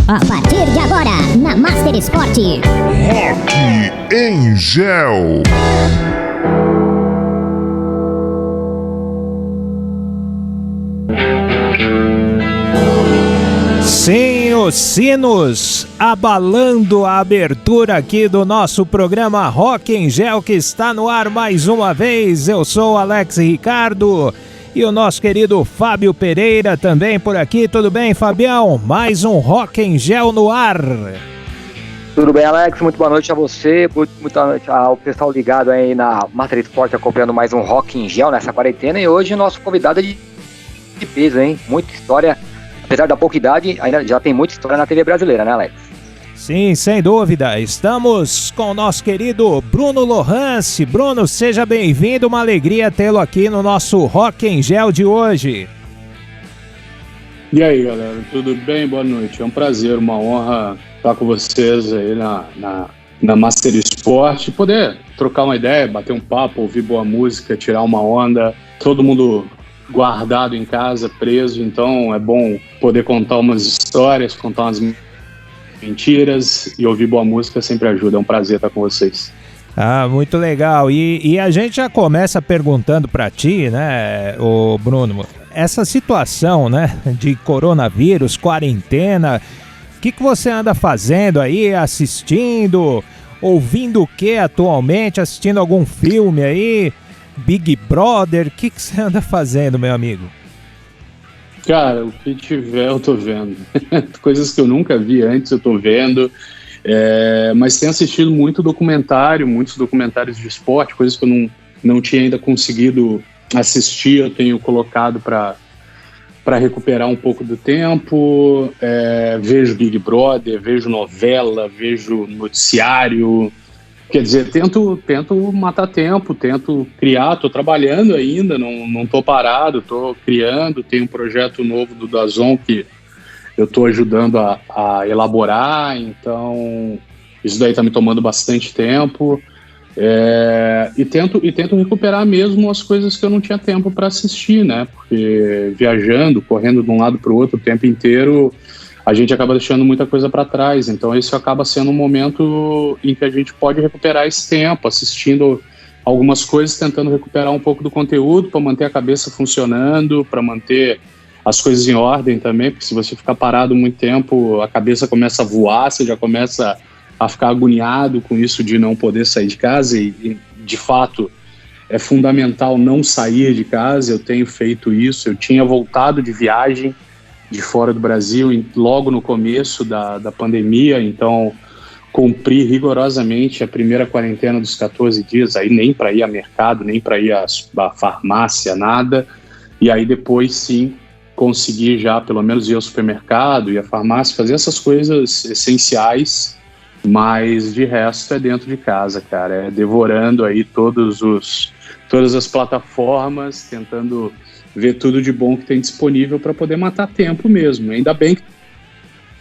A partir de agora, na Master Sport, Rock em Gel. Sim, os sinos abalando a abertura aqui do nosso programa Rock em Gel, que está no ar mais uma vez. Eu sou o Alex Ricardo e o nosso querido Fábio Pereira também por aqui. Tudo bem, Fabião? Mais um Rock em Gel no ar. Tudo bem, Alex? Muito boa noite a você, muito boa noite ao pessoal ligado aí na Master Sport, acompanhando mais um Rock em Gel nessa quarentena. E hoje o nosso convidado é de peso, hein? Muita história. Apesar da pouca idade, ainda já tem muita história na TV brasileira, né, Alex? Sim, sem dúvida. Estamos com o nosso querido Bruno Lohance. Bruno, seja bem-vindo. Uma alegria tê-lo aqui no nosso Rock em Gel de hoje. E aí, galera, tudo bem? Boa noite. É um prazer, uma honra estar com vocês aí na Master Sport, poder trocar uma ideia, bater um papo, ouvir boa música, tirar uma onda. Todo mundo guardado em casa, preso, então é bom poder contar umas histórias, contar umas mentiras e ouvir boa música sempre ajuda. É um prazer estar com vocês. Ah, muito legal. E a gente já começa perguntando para ti, né, o Bruno, essa situação, né, de coronavírus, quarentena, o que você anda fazendo aí, assistindo, ouvindo o que atualmente, assistindo algum filme aí? Big Brother, o que você anda fazendo, meu amigo? Cara, o que tiver eu tô vendo. Coisas que eu nunca vi antes eu tô vendo. Mas tenho assistido muitos documentários de esporte, coisas que eu não tinha ainda conseguido assistir, eu tenho colocado para recuperar um pouco do tempo. Vejo Big Brother, vejo novela, vejo noticiário. Quer dizer, tento matar tempo, tento criar, tô trabalhando ainda, não tô parado, tô criando, tem um projeto novo do DAZN que eu tô ajudando a elaborar, então isso daí tá me tomando bastante tempo, e tento recuperar mesmo as coisas que eu não tinha tempo para assistir, né, porque viajando, correndo de um lado para o outro o tempo inteiro, a gente acaba deixando muita coisa para trás, então esse acaba sendo um momento em que a gente pode recuperar esse tempo, assistindo algumas coisas, tentando recuperar um pouco do conteúdo para manter a cabeça funcionando, para manter as coisas em ordem também, porque se você ficar parado muito tempo, a cabeça começa a voar, você já começa a ficar agoniado com isso de não poder sair de casa e de fato é fundamental não sair de casa. Eu tenho feito isso, eu tinha voltado de viagem de fora do Brasil logo no começo da pandemia, então cumpri rigorosamente a primeira quarentena dos 14 dias, aí nem para ir a mercado, nem para ir à farmácia, nada, e aí depois sim consegui já pelo menos ir ao supermercado e à farmácia, fazer essas coisas essenciais, mas de resto é dentro de casa, cara, é devorando aí todas as plataformas, tentando ver tudo de bom que tem disponível para poder matar tempo mesmo. Ainda bem que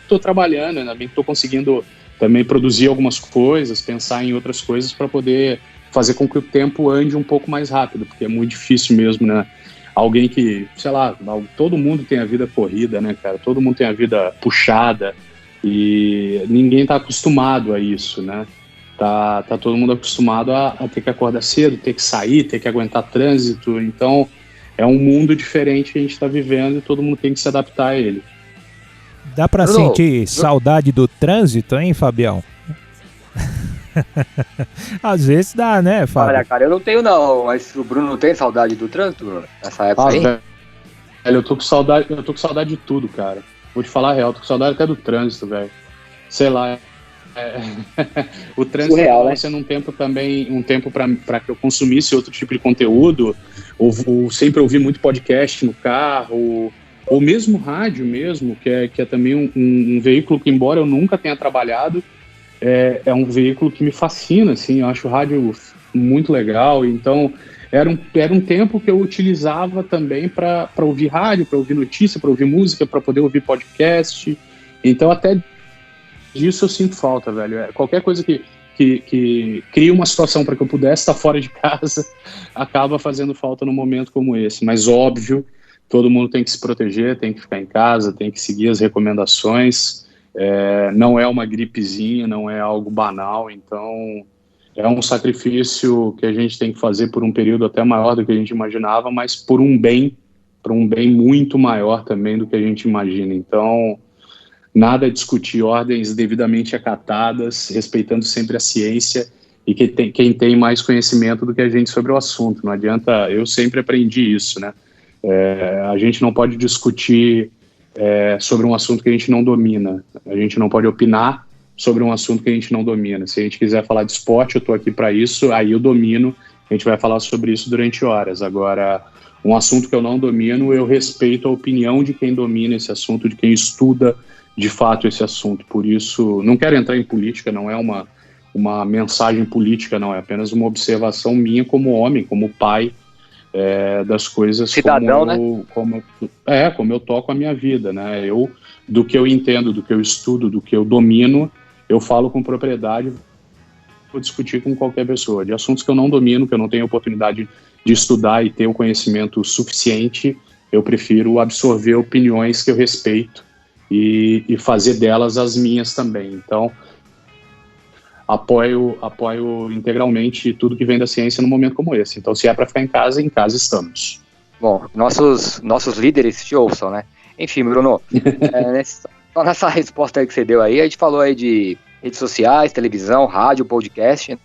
estou trabalhando, ainda bem que estou conseguindo também produzir algumas coisas, pensar em outras coisas para poder fazer com que o tempo ande um pouco mais rápido, porque é muito difícil mesmo, né? Alguém que, sei lá, todo mundo tem a vida corrida, né, cara? Todo mundo tem a vida puxada e ninguém está acostumado a isso, né? Tá todo mundo acostumado a ter que acordar cedo, ter que sair, ter que aguentar trânsito, então é um mundo diferente que a gente está vivendo e todo mundo tem que se adaptar a ele. Dá pra sentir saudade do trânsito, hein, Fabião? Às vezes dá, né, Fábio? Olha, cara, eu não tenho não, mas o Bruno não tem saudade do trânsito nessa época aí? Velho, eu tô com saudade de tudo, cara. Vou te falar a real, tô com saudade até do trânsito, velho. Sei lá. O trânsito surreal, né? Sendo um tempo para que eu consumisse outro tipo de conteúdo, ou sempre ouvi muito podcast no carro, ou mesmo rádio mesmo, que é também um veículo que, embora eu nunca tenha trabalhado, é um veículo que me fascina, assim, eu acho o rádio muito legal, então era um tempo que eu utilizava também para ouvir rádio, para ouvir notícia, para ouvir música, para poder ouvir podcast, então até disso eu sinto falta, velho. Qualquer coisa que cria uma situação para que eu pudesse estar fora de casa acaba fazendo falta num momento como esse. Mas óbvio, todo mundo tem que se proteger, tem que ficar em casa, tem que seguir as recomendações Não é uma gripezinha, não é algo banal, então é um sacrifício que a gente tem que fazer por um período até maior do que a gente imaginava, mas por um bem muito maior também do que a gente imagina. Então, nada a discutir, ordens devidamente acatadas, respeitando sempre a ciência e quem tem mais conhecimento do que a gente sobre o assunto. Não adianta, eu sempre aprendi isso, né? A gente não pode discutir sobre um assunto que a gente não domina. A gente não pode opinar sobre um assunto que a gente não domina. Se a gente quiser falar de esporte, eu estou aqui para isso, aí eu domino, a gente vai falar sobre isso durante horas. Agora, um assunto que eu não domino, eu respeito a opinião de quem domina esse assunto, de quem estuda de fato esse assunto. Por isso, não quero entrar em política, não é uma mensagem política, não, é apenas uma observação minha como homem, como pai, das coisas, cidadão, como eu toco a minha vida, né? Do que eu entendo, do que eu estudo, do que eu domino, eu falo com propriedade, vou discutir com qualquer pessoa. De assuntos que eu não domino, que eu não tenho oportunidade de estudar e ter o conhecimento suficiente, eu prefiro absorver opiniões que eu respeito e fazer delas as minhas também. Então, apoio integralmente tudo que vem da ciência num momento como esse. Então, se é para ficar em casa estamos. Bom, nossos líderes te ouçam, né? Enfim, Bruno, só nessa resposta aí que você deu aí, a gente falou aí de redes sociais, televisão, rádio, podcast,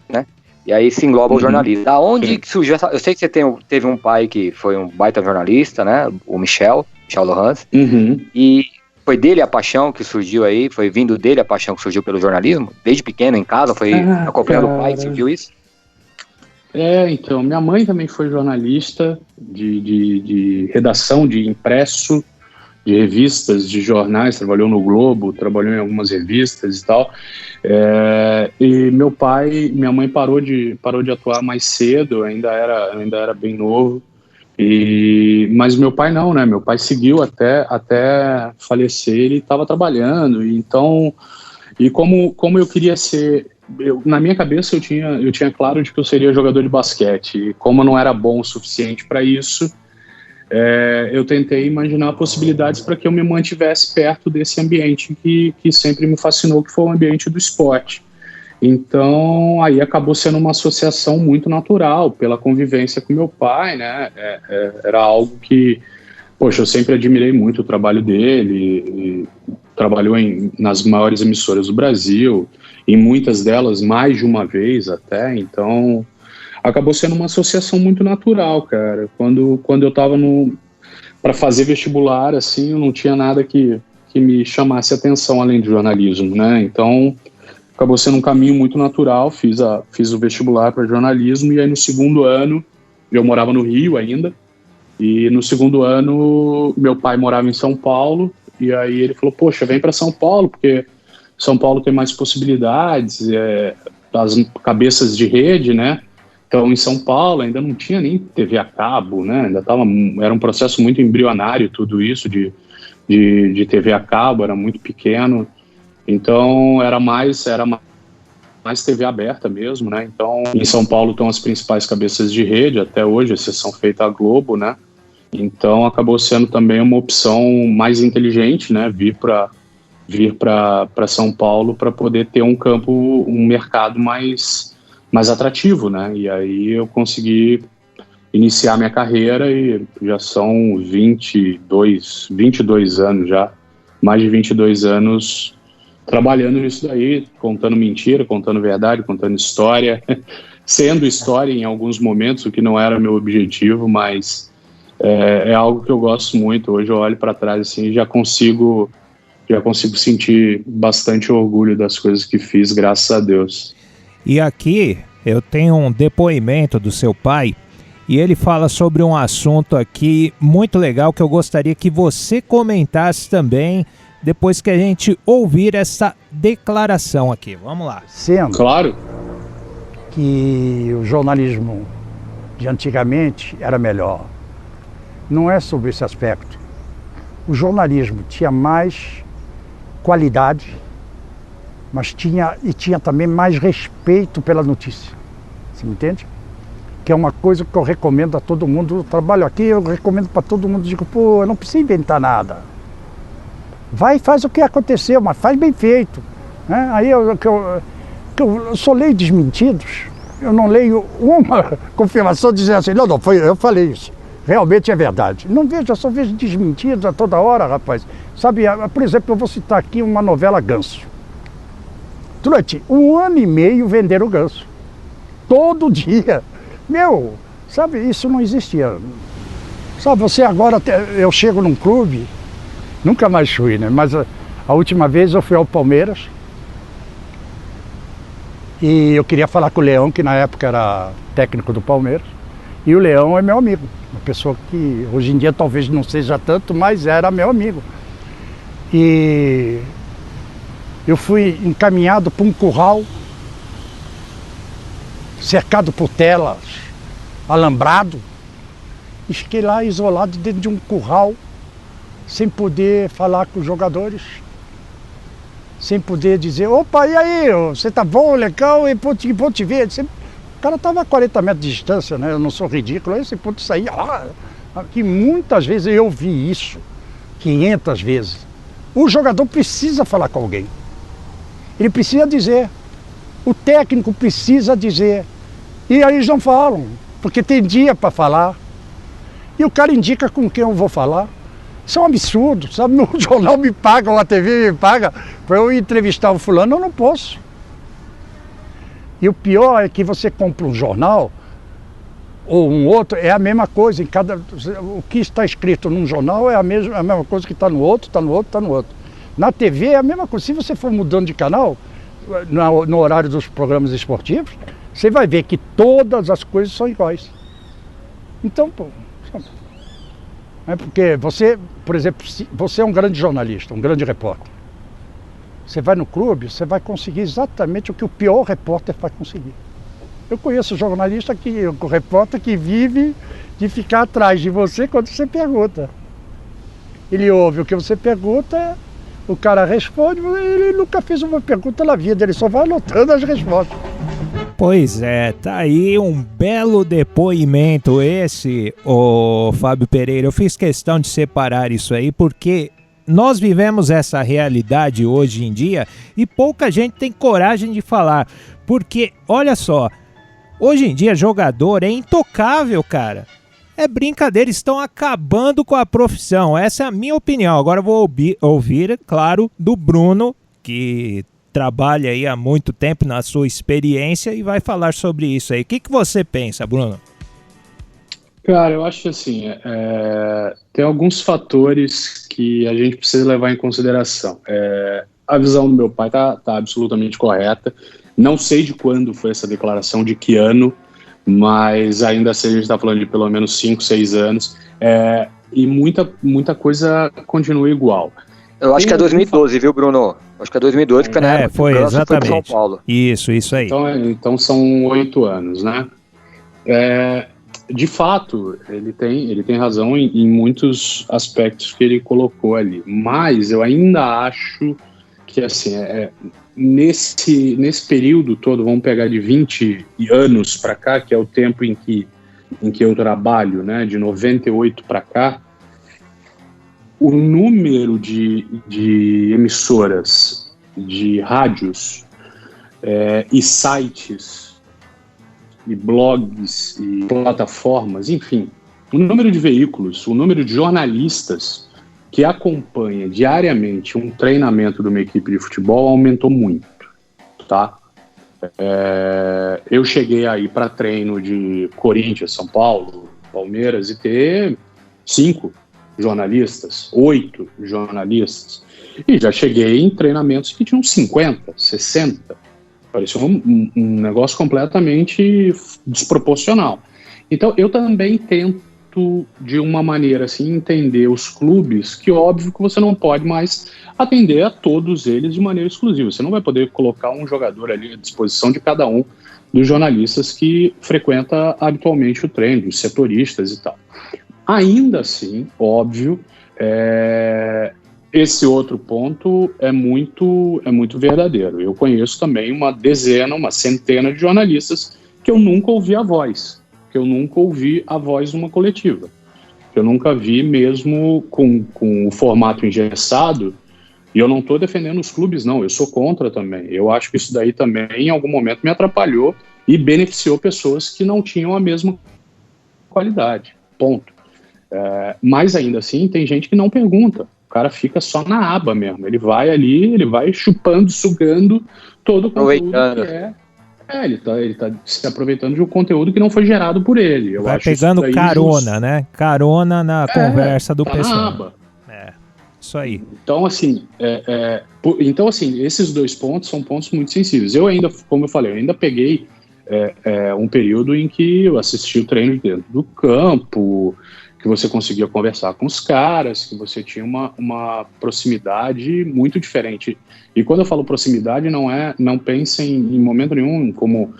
né? E aí se engloba o jornalismo. Da onde que surgiu essa... Eu sei que você teve um pai que foi um baita jornalista, né? O Michel Lohans. E foi dele a paixão que surgiu aí? Foi vindo dele a paixão que surgiu pelo jornalismo? Desde pequeno, em casa, foi acompanhando o pai que surgiu isso? Então, minha mãe também foi jornalista de redação, de impresso, de revistas, de jornais, trabalhou no Globo, trabalhou em algumas revistas e tal. E minha mãe parou de atuar mais cedo, ainda era bem novo. Mas meu pai não, né? Meu pai seguiu até falecer, ele estava trabalhando. Então, como eu queria ser... na minha cabeça eu tinha claro de que eu seria jogador de basquete. E como eu não era bom o suficiente para isso, eu tentei imaginar possibilidades para que eu me mantivesse perto desse ambiente que sempre me fascinou, que foi o ambiente do esporte. Então, aí acabou sendo uma associação muito natural, pela convivência com meu pai, né? Era algo que, poxa, eu sempre admirei muito o trabalho dele, trabalhou nas maiores emissoras do Brasil, em muitas delas mais de uma vez até, então acabou sendo uma associação muito natural, cara. Quando eu estava para fazer vestibular, assim, eu não tinha nada que me chamasse atenção além do jornalismo, né? Então acabou sendo um caminho muito natural. Fiz o vestibular para jornalismo e aí no segundo ano, eu morava no Rio ainda, e no segundo ano meu pai morava em São Paulo, e aí ele falou, poxa, vem para São Paulo, porque São Paulo tem mais possibilidades, as cabeças de rede, né? Então, em São Paulo ainda não tinha nem TV a cabo, né? Era um processo muito embrionário tudo isso de TV a cabo, era muito pequeno. Então, era mais TV aberta mesmo, né? Então, em São Paulo estão as principais cabeças de rede, até hoje, exceção feita a Globo, né? Então, acabou sendo também uma opção mais inteligente, né? Vir para São Paulo para poder ter um mercado mais atrativo, né? E aí eu consegui iniciar minha carreira e já são 22 anos já, mais de 22 anos trabalhando nisso daí, contando mentira, contando verdade, contando história, sendo história em alguns momentos, o que não era meu objetivo, mas é algo que eu gosto muito. Hoje eu olho para trás assim e já consigo sentir bastante orgulho das coisas que fiz, graças a Deus. E aqui eu tenho um depoimento do seu pai e ele fala sobre um assunto aqui muito legal que eu gostaria que você comentasse também depois que a gente ouvir essa declaração aqui. Vamos lá. Sendo claro que o jornalismo de antigamente era melhor. Não é sobre esse aspecto. O jornalismo tinha mais qualidade, mas tinha também mais respeito pela notícia. Você me entende? Que é uma coisa que eu recomendo a todo mundo. Eu trabalho aqui, eu recomendo para todo mundo. Digo, pô, eu não preciso inventar nada. Vai e faz o que aconteceu, mas faz bem feito. Né? Aí eu só leio desmentidos, eu não leio uma confirmação dizendo assim, não, eu falei isso, realmente é verdade. Não vejo, eu só vejo desmentidos a toda hora, rapaz. Sabe, por exemplo, eu vou citar aqui uma novela Ganso. Durante 1 ano e meio venderam Ganso. Todo dia. Sabe, isso não existia. Sabe, você agora, eu chego num clube, nunca mais fui, né? Mas a última vez eu fui ao Palmeiras e eu queria falar com o Leão, que na época era técnico do Palmeiras. E o Leão é meu amigo, uma pessoa que hoje em dia talvez não seja tanto, mas era meu amigo. E eu fui encaminhado para um curral, cercado por telas, alambrado, e fiquei lá isolado dentro de um curral, sem poder falar com os jogadores, sem poder dizer, opa, e aí, você tá bom, legal, e vou te ver. O cara estava a 40 metros de distância, né? Eu não sou ridículo, aí você pode sair. Que muitas vezes eu vi isso, 500 vezes. O jogador precisa falar com alguém. Ele precisa dizer. O técnico precisa dizer. E aí eles não falam, porque tem dia para falar. E o cara indica com quem eu vou falar. Isso é um absurdo, sabe? O jornal me paga, ou a TV me paga, para eu entrevistar o fulano, eu não posso. E o pior é que você compra um jornal, ou um outro, é a mesma coisa. O que está escrito num jornal é a mesma coisa que está no outro, está no outro, está no outro. Na TV é a mesma coisa. Se você for mudando de canal, no horário dos programas esportivos, você vai ver que todas as coisas são iguais. Então, pô, é porque você, por exemplo, você é um grande jornalista, um grande repórter. Você vai no clube, você vai conseguir exatamente o que o pior repórter vai conseguir. Eu conheço jornalista, o repórter que vive de ficar atrás de você quando você pergunta. Ele ouve o que você pergunta, o cara responde, ele nunca fez uma pergunta na vida, ele só vai anotando as respostas. Pois é, tá aí um belo depoimento esse, ô Fábio Pereira. Eu fiz questão de separar isso aí porque nós vivemos essa realidade hoje em dia e pouca gente tem coragem de falar. Porque, olha só, hoje em dia jogador é intocável, cara. É brincadeira, estão acabando com a profissão. Essa é a minha opinião. Agora eu vou ouvir, claro, do Bruno, que trabalha aí há muito tempo na sua experiência e vai falar sobre isso aí. O que você pensa, Bruno? Cara, eu acho que assim, tem alguns fatores que a gente precisa levar em consideração. A visão do meu pai tá absolutamente correta. Não sei de quando foi essa declaração, de que ano, mas ainda assim a gente está falando de pelo menos 5, 6 anos, e muita coisa continua igual. Eu acho que é 2012, viu, Bruno? Acho que é 2012, porque na época foi, o Ganso exatamente. foi pro São Paulo. Isso aí. Então são 8 anos, né? De fato, ele tem razão em muitos aspectos que ele colocou ali, mas eu ainda acho que assim, nesse período todo, vamos pegar de 20 anos para cá, que é o tempo em que eu trabalho, né, de 98 para cá, o número de emissoras, de rádios e sites e blogs e plataformas, enfim, o número de veículos, o número de jornalistas que acompanha diariamente um treinamento de uma equipe de futebol aumentou muito, tá? Eu cheguei aí para treino de Corinthians, São Paulo, Palmeiras e ter 5 jornalistas, 8 jornalistas, e já cheguei em treinamentos que tinham 50, 60, parecia um negócio completamente desproporcional. Então eu também tento de uma maneira assim entender os clubes, que óbvio que você não pode mais atender a todos eles de maneira exclusiva, você não vai poder colocar um jogador ali à disposição de cada um dos jornalistas que frequenta habitualmente o treino, os setoristas e tal. Ainda assim, óbvio, esse outro ponto é muito verdadeiro. Eu conheço também uma centena de jornalistas que eu nunca ouvi a voz, numa coletiva, que eu nunca vi mesmo com o formato engessado, E eu não estou defendendo os clubes, não, eu sou contra também. Eu acho que isso daí também, em algum momento, me atrapalhou e beneficiou pessoas que não tinham a mesma qualidade, ponto. Mas ainda assim, tem gente que não pergunta. O cara fica só na aba mesmo. Ele vai ali, ele vai chupando, sugando todo o conteúdo que ele tá se aproveitando de um conteúdo que não foi gerado por ele. Eu vai acho pegando isso daí carona, né? Carona na conversa do pessoal. Na aba. Isso aí. Então, assim, esses dois pontos são pontos muito sensíveis. Eu ainda, como eu falei, eu ainda peguei um período em que eu assisti o treino dentro do campo, que você conseguia conversar com os caras, que você tinha uma proximidade muito diferente. E quando eu falo proximidade, não pensem em momento nenhum como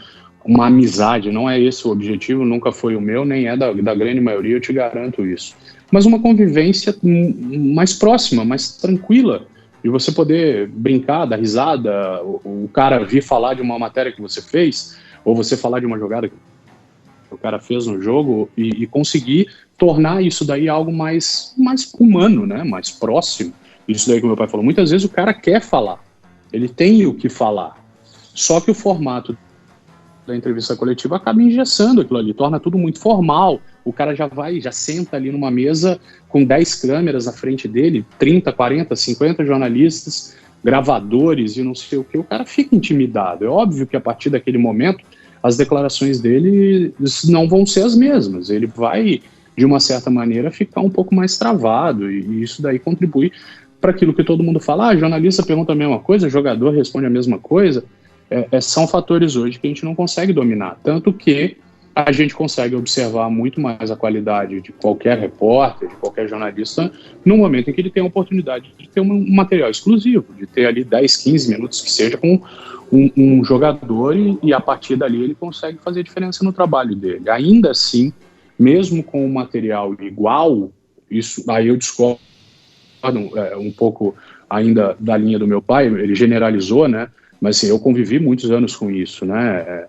uma amizade, não é esse o objetivo, nunca foi o meu, nem é da grande maioria, eu te garanto isso. Mas uma convivência mais próxima, mais tranquila, e você poder brincar, dar risada, o cara vir falar de uma matéria que você fez, ou você falar de uma jogada que o cara fez no jogo, e conseguir tornar isso daí algo mais humano, né? Mais próximo. Isso daí que o meu pai falou, muitas vezes o cara quer falar, ele tem o que falar, só que o formato da entrevista coletiva acaba engessando aquilo ali, torna tudo muito formal. O cara já senta ali numa mesa com 10 câmeras na frente dele, 30, 40, 50 jornalistas, gravadores e não sei o que, o cara fica intimidado. É óbvio que a partir daquele momento as declarações dele não vão ser as mesmas, ele vai, de uma certa maneira, ficar um pouco mais travado, e isso daí contribui para aquilo que todo mundo fala, jornalista pergunta a mesma coisa, jogador responde a mesma coisa. São fatores hoje que a gente não consegue dominar, tanto que a gente consegue observar muito mais a qualidade de qualquer repórter, de qualquer jornalista, no momento em que ele tem a oportunidade de ter um material exclusivo, de ter ali 10, 15 minutos que seja com um jogador e a partir dali ele consegue fazer diferença no trabalho dele. Ainda assim, mesmo com o material igual, isso aí eu discordo um pouco ainda da linha do meu pai, ele generalizou, né? Mas assim, eu convivi muitos anos com isso, né?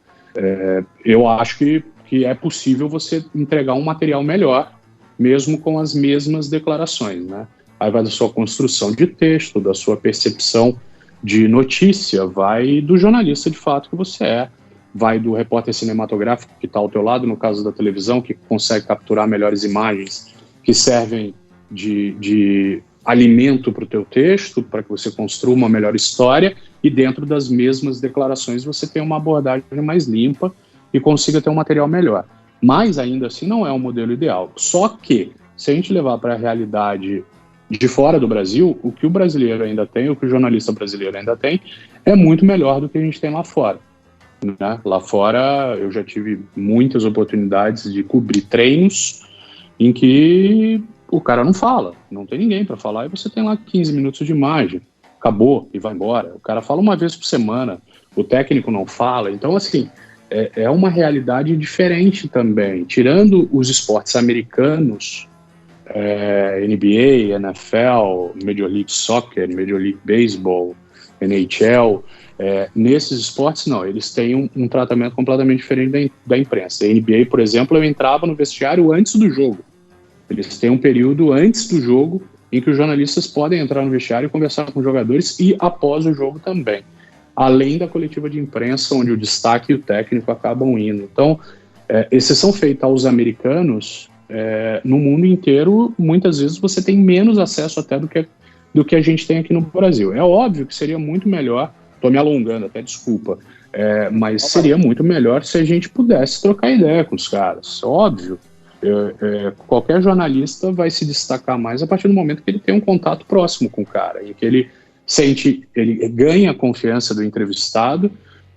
Eu acho que é possível você entregar um material melhor, mesmo com as mesmas declarações, né? Aí vai da sua construção de texto, da sua percepção de notícia, vai do jornalista de fato que você é, vai do repórter cinematográfico que está ao teu lado, no caso da televisão, que consegue capturar melhores imagens que servem de alimento para o teu texto, para que você construa uma melhor história, e dentro das mesmas declarações você tem uma abordagem mais limpa e consiga ter um material melhor. Mas ainda assim não é um modelo ideal. Só que, se a gente levar para a realidade de fora do Brasil, o que o brasileiro ainda tem, o que o jornalista brasileiro ainda tem, é muito melhor do que a gente tem lá fora. Né? Lá fora eu já tive muitas oportunidades de cobrir treinos em que o cara não fala, não tem ninguém para falar, e você tem lá 15 minutos de imagem, acabou e vai embora. O cara fala uma vez por semana, o técnico não fala. Então, assim, é uma realidade diferente também. Tirando os esportes americanos, NBA, NFL, Major League Soccer, Major League Baseball, NHL, nesses esportes não, eles têm um tratamento completamente diferente da imprensa. A NBA, por exemplo, eu entrava no vestiário antes do jogo. Eles têm um período antes do jogo em que os jornalistas podem entrar no vestiário e conversar com os jogadores, e após o jogo também, além da coletiva de imprensa, onde o destaque e o técnico acabam indo. Então, exceção feita aos americanos, no mundo inteiro, muitas vezes você tem menos acesso até do que a gente tem aqui no Brasil. É óbvio que seria muito melhor, estou me alongando até, desculpa, mas seria muito melhor se a gente pudesse trocar ideia com os caras, óbvio. Qualquer jornalista vai se destacar mais a partir do momento que ele tem um contato próximo com o cara, em que ele ganha a confiança do entrevistado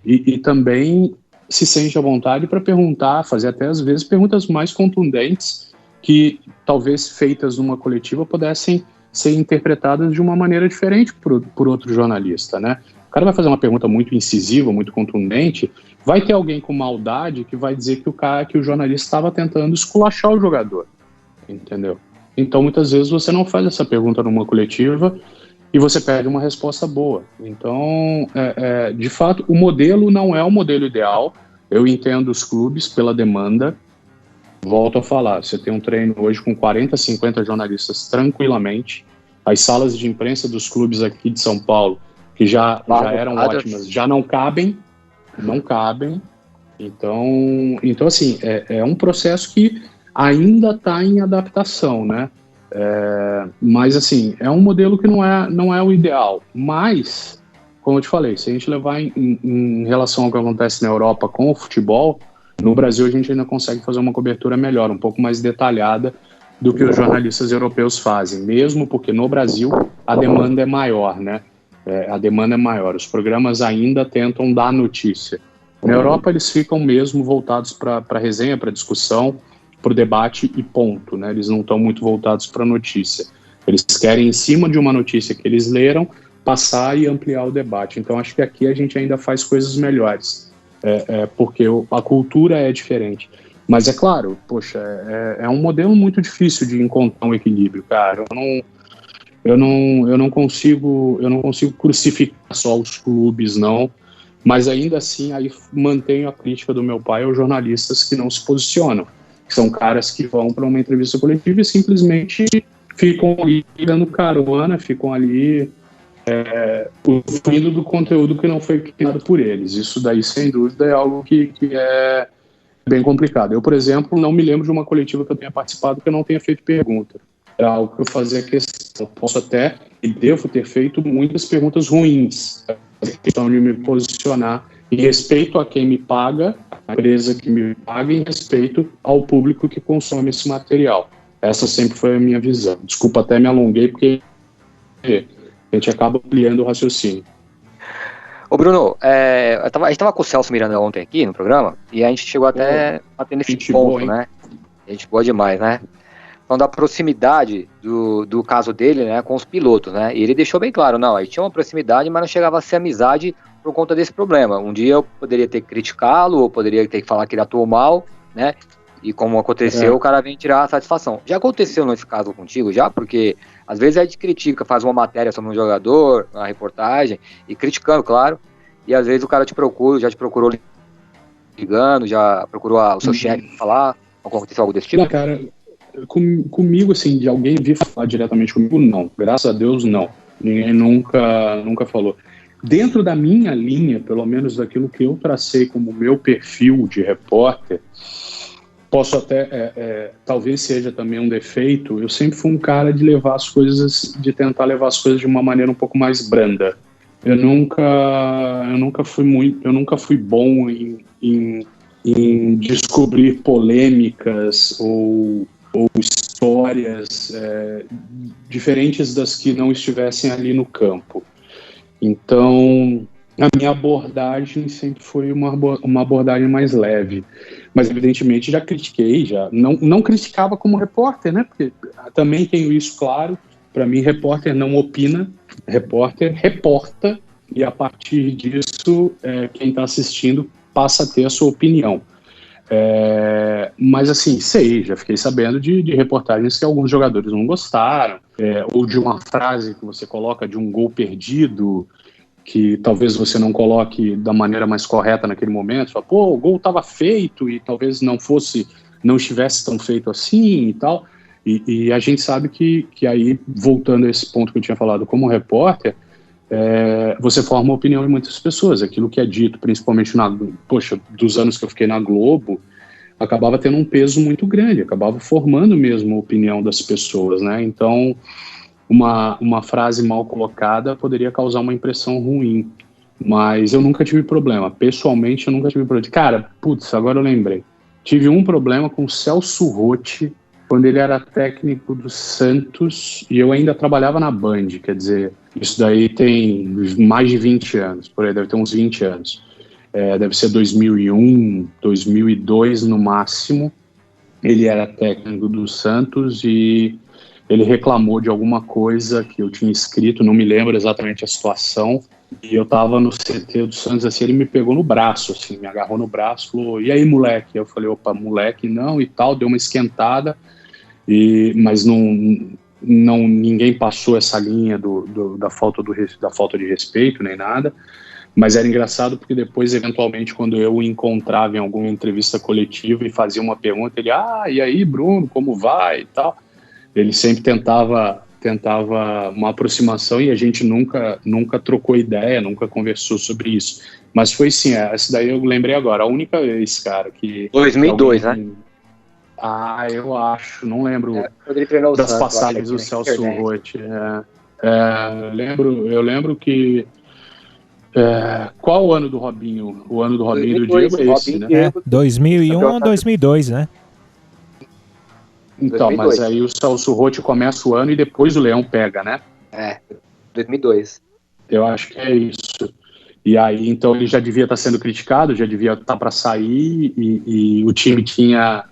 e também se sente à vontade para perguntar, fazer até às vezes perguntas mais contundentes que talvez feitas numa coletiva pudessem ser interpretadas de uma maneira diferente por outro jornalista, né? O cara vai fazer uma pergunta muito incisiva, muito contundente, vai ter alguém com maldade que vai dizer que o jornalista estava tentando esculachar o jogador, entendeu? Então, muitas vezes você não faz essa pergunta numa coletiva e você perde uma resposta boa. Então, de fato, o modelo não é o modelo ideal. Eu entendo os clubes pela demanda. Volto a falar, você tem um treino hoje com 40, 50 jornalistas tranquilamente. As salas de imprensa dos clubes aqui de São Paulo, que já eram ótimas, já não cabem. Então assim, é um processo que ainda está em adaptação, né? Mas assim, é um modelo que não é o ideal. Mas, como eu te falei, se a gente levar em relação ao que acontece na Europa com o futebol, no Brasil a gente ainda consegue fazer uma cobertura melhor, um pouco mais detalhada do que os jornalistas europeus fazem, mesmo porque no Brasil a demanda é maior, né? A demanda é maior, os programas ainda tentam dar notícia. Na Europa eles ficam mesmo voltados para resenha, para discussão, para o debate e ponto, né? Eles não estão muito voltados para a notícia. Eles querem, em cima de uma notícia que eles leram, passar e ampliar o debate. Então acho que aqui a gente ainda faz coisas melhores, porque a cultura é diferente. Mas é claro, poxa, é um modelo muito difícil de encontrar um equilíbrio, cara. Eu não consigo crucificar só os clubes, não. Mas ainda assim, aí mantenho a crítica do meu pai aos jornalistas que não se posicionam. Que são caras que vão para uma entrevista coletiva e simplesmente ficam ali dando carona, ficam ali usufruindo do conteúdo que não foi criado por eles. Isso daí, sem dúvida, é algo que é bem complicado. Eu, por exemplo, não me lembro de uma coletiva que eu tenha participado que eu não tenha feito pergunta. Era algo que eu fazia questão. Eu posso até e devo ter feito muitas perguntas ruins. A questão de me posicionar em respeito a quem me paga, a empresa que me paga, em respeito ao público que consome esse material. Essa sempre foi a minha visão. Desculpa, até me alonguei, porque a gente acaba ampliando o raciocínio. Ô Bruno, a gente estava com o Celso Miranda ontem aqui no programa, e a gente chegou até a ter nesse ponto, né? Gente boa demais, né? Falando da proximidade do caso dele, né, com os pilotos, né? E ele deixou bem claro, não, aí tinha uma proximidade, mas não chegava a ser amizade por conta desse problema. Um dia eu poderia ter que criticá-lo, ou poderia ter que falar que ele atuou mal, né? E como aconteceu, o cara vem tirar a satisfação. Já aconteceu nesse caso contigo, já? Porque às vezes a gente critica, faz uma matéria sobre um jogador, uma reportagem, e criticando, claro, e às vezes o cara já te procurou ligando, já procurou o seu chefe pra falar, aconteceu algo desse tipo? Não, cara, comigo, assim, de alguém vir falar diretamente comigo, não. Graças a Deus, não. Ninguém nunca falou. Dentro da minha linha, pelo menos daquilo que eu tracei como meu perfil de repórter, posso até, talvez seja também um defeito, eu sempre fui um cara de levar as coisas, de tentar levar as coisas de uma maneira um pouco mais branda. Eu nunca fui bom em descobrir polêmicas ou histórias diferentes das que não estivessem ali no campo. Então, a minha abordagem sempre foi uma abordagem mais leve. Mas, evidentemente, já critiquei, não criticava como repórter, né? Porque também tenho isso claro. Para mim, repórter não opina, repórter reporta, e a partir disso, quem está assistindo passa a ter a sua opinião. Mas assim, já fiquei sabendo de reportagens que alguns jogadores não gostaram, ou de uma frase que você coloca de um gol perdido, que talvez você não coloque da maneira mais correta naquele momento, fala, pô, o gol estava feito e talvez não estivesse tão feito assim e tal, e a gente sabe que aí, voltando a esse ponto que eu tinha falado como repórter, você forma a opinião de muitas pessoas. Aquilo que é dito, principalmente dos anos que eu fiquei na Globo, acabava tendo um peso muito grande, acabava formando mesmo a opinião das pessoas, né? Então, uma frase mal colocada poderia causar uma impressão ruim, mas eu nunca tive problema. Pessoalmente, eu nunca tive problema. Cara, agora eu lembrei. Tive um problema com o Celso Rotti, quando ele era técnico do Santos, e eu ainda trabalhava na Band, quer dizer, isso daí tem mais de 20 anos, por aí deve ter uns 20 anos. Deve ser 2001, 2002 no máximo. Ele era técnico do Santos e ele reclamou de alguma coisa que eu tinha escrito, não me lembro exatamente a situação, e eu tava no CT do Santos, assim, ele me pegou no braço, assim, me agarrou no braço, falou, e aí, moleque? Eu falei, opa, moleque não, e tal, deu uma esquentada, mas ninguém passou essa linha da falta de respeito, nem nada. Mas era engraçado porque depois, eventualmente, quando eu o encontrava em alguma entrevista coletiva e fazia uma pergunta, ele, e aí, Bruno, como vai e tal? Ele sempre tentava tentava uma aproximação e a gente nunca trocou ideia, nunca conversou sobre isso. Mas foi sim, essa daí eu lembrei agora, a única vez, cara, que... 2002, alguém... né? Ah, eu acho, não lembro Quando ele treinou o das Santos, passagens eu do acho que na Celso internet. Roth. Eu lembro que... qual o ano do Robinho? O ano do Robinho e do 2002, Diego é esse, Robinho né? e É, 2001 ou Campeonato. 2002, né? Então, 2002. mas aí o Celso Roth começa o ano e depois o Leão pega, né? 2002. Eu acho que é isso. E aí, então, ele já devia estar sendo criticado, já devia estar para sair, e o time tinha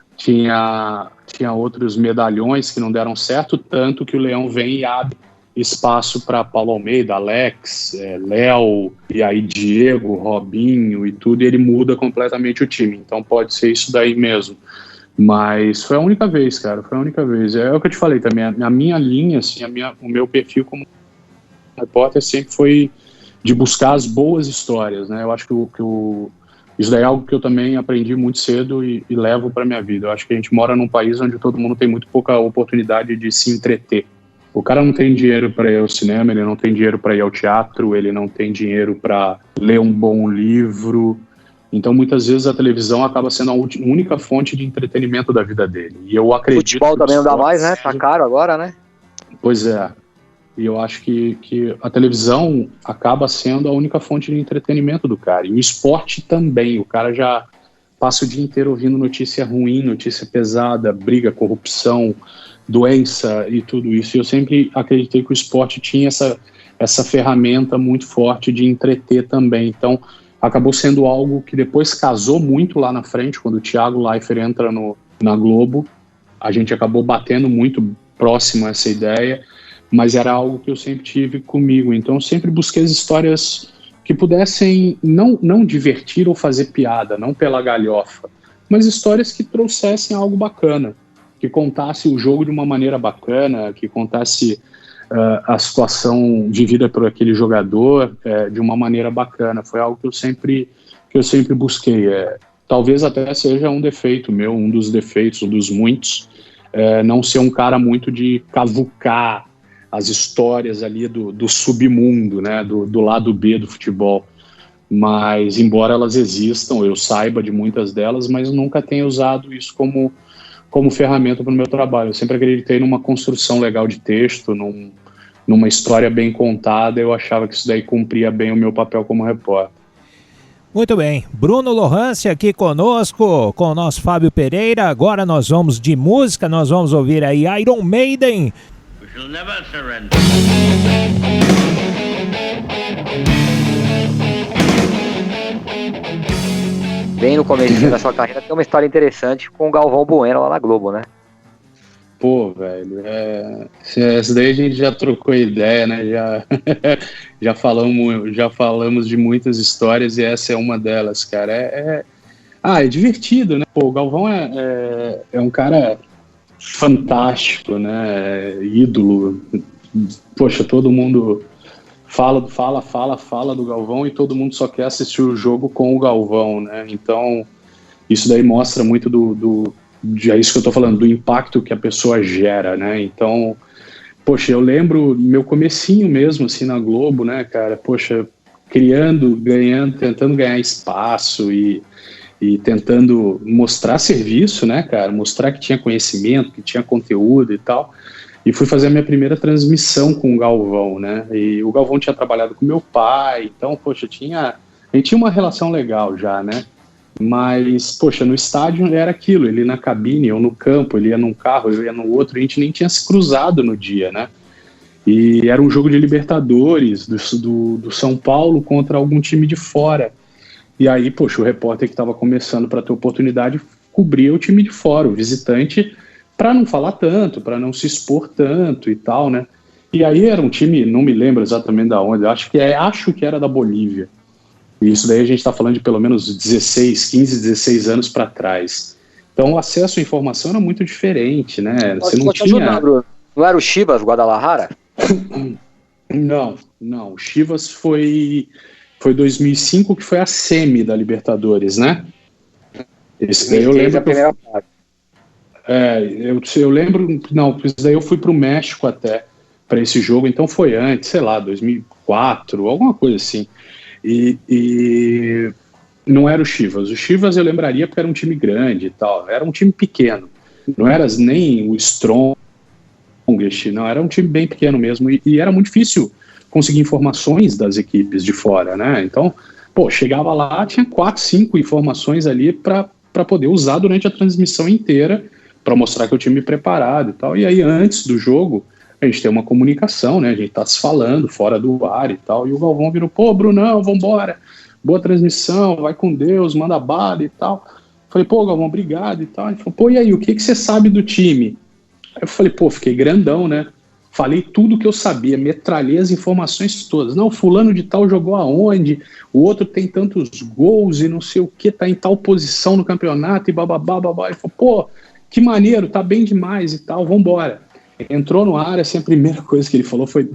outros medalhões que não deram certo, tanto que o Leão vem e abre espaço para Paulo Almeida, Alex, Léo, e aí Diego, Robinho e tudo, e ele muda completamente o time. Então pode ser isso daí mesmo. Mas foi a única vez, cara, foi a única vez. É o que eu te falei também, a minha linha, assim, o meu perfil como repórter sempre foi de buscar as boas histórias, né? Eu acho que isso daí é algo que eu também aprendi muito cedo e levo para minha vida. Eu acho que a gente mora num país onde todo mundo tem muito pouca oportunidade de se entreter. O cara não tem dinheiro para ir ao cinema, ele não tem dinheiro para ir ao teatro, ele não tem dinheiro para ler um bom livro. Então, muitas vezes, a televisão acaba sendo a única fonte de entretenimento da vida dele. E eu acredito... Futebol também não dá mais, né? Tá caro agora, né? Pois é. E eu acho que a televisão acaba sendo a única fonte de entretenimento do cara. E o esporte também. O cara já passa o dia inteiro ouvindo notícia ruim, notícia pesada, briga, corrupção, doença e tudo isso. E eu sempre acreditei que o esporte tinha essa ferramenta muito forte de entreter também. Então, acabou sendo algo que depois casou muito lá na frente, quando o Thiago Leifert entra na Globo. A gente acabou batendo muito próximo a essa ideia, mas era algo que eu sempre tive comigo. Então, eu sempre busquei as histórias que pudessem não divertir ou fazer piada, não pela galhofa, mas histórias que trouxessem algo bacana, que contasse o jogo de uma maneira bacana, que contasse a situação vivida por aquele jogador de uma maneira bacana. Foi algo que eu sempre busquei. Talvez até seja um defeito meu, um dos defeitos, um dos muitos, não ser um cara muito de cavucar as histórias ali do submundo, né, do lado B do futebol. Mas, embora elas existam, eu saiba de muitas delas, mas eu nunca tenho usado isso como ferramenta para o meu trabalho. Eu sempre acreditei numa construção legal de texto, numa história bem contada. Eu achava que isso daí cumpria bem o meu papel como repórter. Muito bem, Bruno Lohance aqui conosco, com o nosso Fábio Pereira. Agora nós vamos de música, nós vamos ouvir aí Iron Maiden. We shall never surrender. Bem no começo da sua carreira, tem uma história interessante com o Galvão Bueno lá na Globo, né? Pô, velho, essa daí a gente já trocou ideia, né? Já falamos de muitas histórias e essa é uma delas, cara. É divertido, né? Pô, o Galvão é um cara fantástico, né? Ídolo. Poxa, todo mundo fala do Galvão e todo mundo só quer assistir o jogo com o Galvão, né? Então, isso daí mostra muito é isso que eu tô falando, do impacto que a pessoa gera, né? Então, poxa, eu lembro meu comecinho mesmo, assim, na Globo, né, cara? Poxa, tentando ganhar espaço e tentando mostrar serviço, né, cara? Mostrar que tinha conhecimento, que tinha conteúdo e tal. E fui fazer a minha primeira transmissão com o Galvão, né? E o Galvão tinha trabalhado com meu pai, então, poxa, a gente tinha uma relação legal já, né? Mas, poxa, no estádio era aquilo, ele ia na cabine, eu no campo, ele ia num carro, eu ia no outro, a gente nem tinha se cruzado no dia, né? E era um jogo de Libertadores, do São Paulo contra algum time de fora. E aí, poxa, o repórter que estava começando para ter oportunidade cobria o time de fora, o visitante, para não falar tanto, para não se expor tanto e tal, né? E aí era um time, não me lembro exatamente da onde, acho que era da Bolívia. E isso daí a gente está falando de pelo menos 15, 16 anos para trás. Então o acesso à informação era muito diferente, né? Você não tinha... ajudar, Bruno. Não era o Chivas Guadalajara? Não. O Chivas foi 2005, que foi a semi da Libertadores, né? Esse daí eu lembro. Eu lembro... Não, isso daí eu fui para o México até. para esse jogo, então foi antes, sei lá, 2004, alguma coisa assim. E não era o Chivas. O Chivas eu lembraria porque era um time grande e tal, era um time pequeno, não era nem o Strongest, não, era um time bem pequeno mesmo, e era muito difícil conseguir informações das equipes de fora, né? Então, chegava lá, tinha 4, 5 informações ali para poder usar durante a transmissão inteira, para mostrar que eu tinha me preparado e tal. E aí, antes do jogo, a gente tem uma comunicação, né? A gente tá se falando fora do ar e tal, e o Galvão virou, Brunão, vambora, boa transmissão, vai com Deus, manda bala e tal. Falei, Galvão, obrigado e tal. Ele falou, e aí, o que você sabe do time? Aí eu falei, fiquei grandão, né? Falei tudo que eu sabia, metralhei as informações todas. Não, fulano de tal jogou aonde, o outro tem tantos gols e não sei o que, tá em tal posição no campeonato e bababá. Ele falou, que maneiro, tá bem demais e tal, vambora. Entrou no ar, assim, a primeira coisa que ele falou foi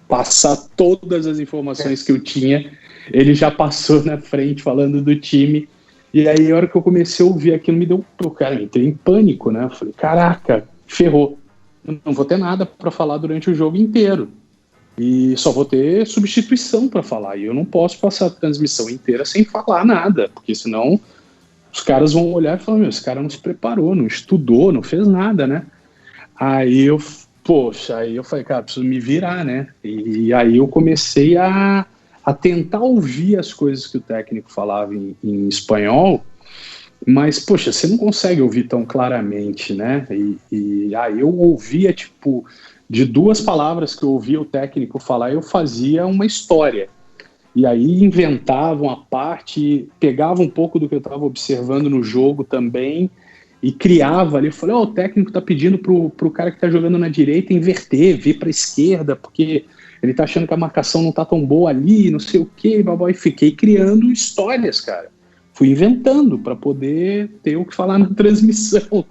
passar todas as informações que eu tinha. Ele já passou na frente falando do time. E aí, a hora que eu comecei a ouvir aquilo, me deu, cara, eu entrei em pânico, né? Eu falei, caraca, ferrou. Não vou ter nada para falar durante o jogo inteiro. E só vou ter substituição para falar. E eu não posso passar a transmissão inteira sem falar nada, porque senão os caras vão olhar e falar, esse cara não se preparou, não estudou, não fez nada, né? Aí eu falei, cara, preciso me virar, né? E aí eu comecei a tentar ouvir as coisas que o técnico falava em espanhol, mas, você não consegue ouvir tão claramente, né? E aí eu ouvia, de 2 palavras que eu ouvia o técnico falar, eu fazia uma história. E aí inventava uma parte, pegava um pouco do que eu estava observando no jogo também, e criava ali. Eu falei, o técnico tá pedindo pro cara que tá jogando na direita inverter, vir pra esquerda, porque ele tá achando que a marcação não tá tão boa ali, não sei o que, e fiquei criando histórias, cara. Fui inventando para poder ter o que falar na transmissão.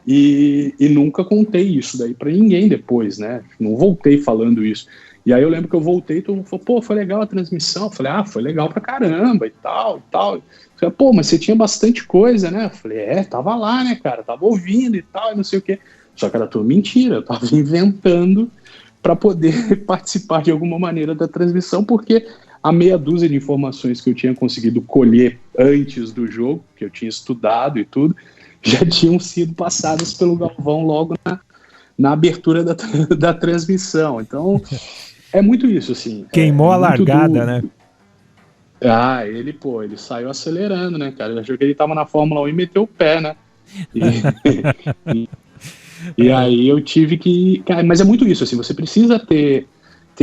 E nunca contei isso daí para ninguém depois, né? Não voltei falando isso. E aí eu lembro que eu voltei e todo mundo falou, foi legal a transmissão. Eu falei, foi legal pra caramba e tal, e tal. Eu falei, mas você tinha bastante coisa, né? Eu falei, tava lá, né, cara? Tava ouvindo e tal, e não sei o quê. Só que era tudo mentira, eu tava inventando para poder participar de alguma maneira da transmissão, porque a meia dúzia de informações que eu tinha conseguido colher antes do jogo, que eu tinha estudado e tudo, já tinham sido passadas pelo Galvão logo na abertura da transmissão. Então, é muito isso, assim. Queimou a largada, né? Ele saiu acelerando, né, cara? Ele achou que ele tava na Fórmula 1 e meteu o pé, né? E aí eu tive que... Cara, mas é muito isso, assim, você precisa ter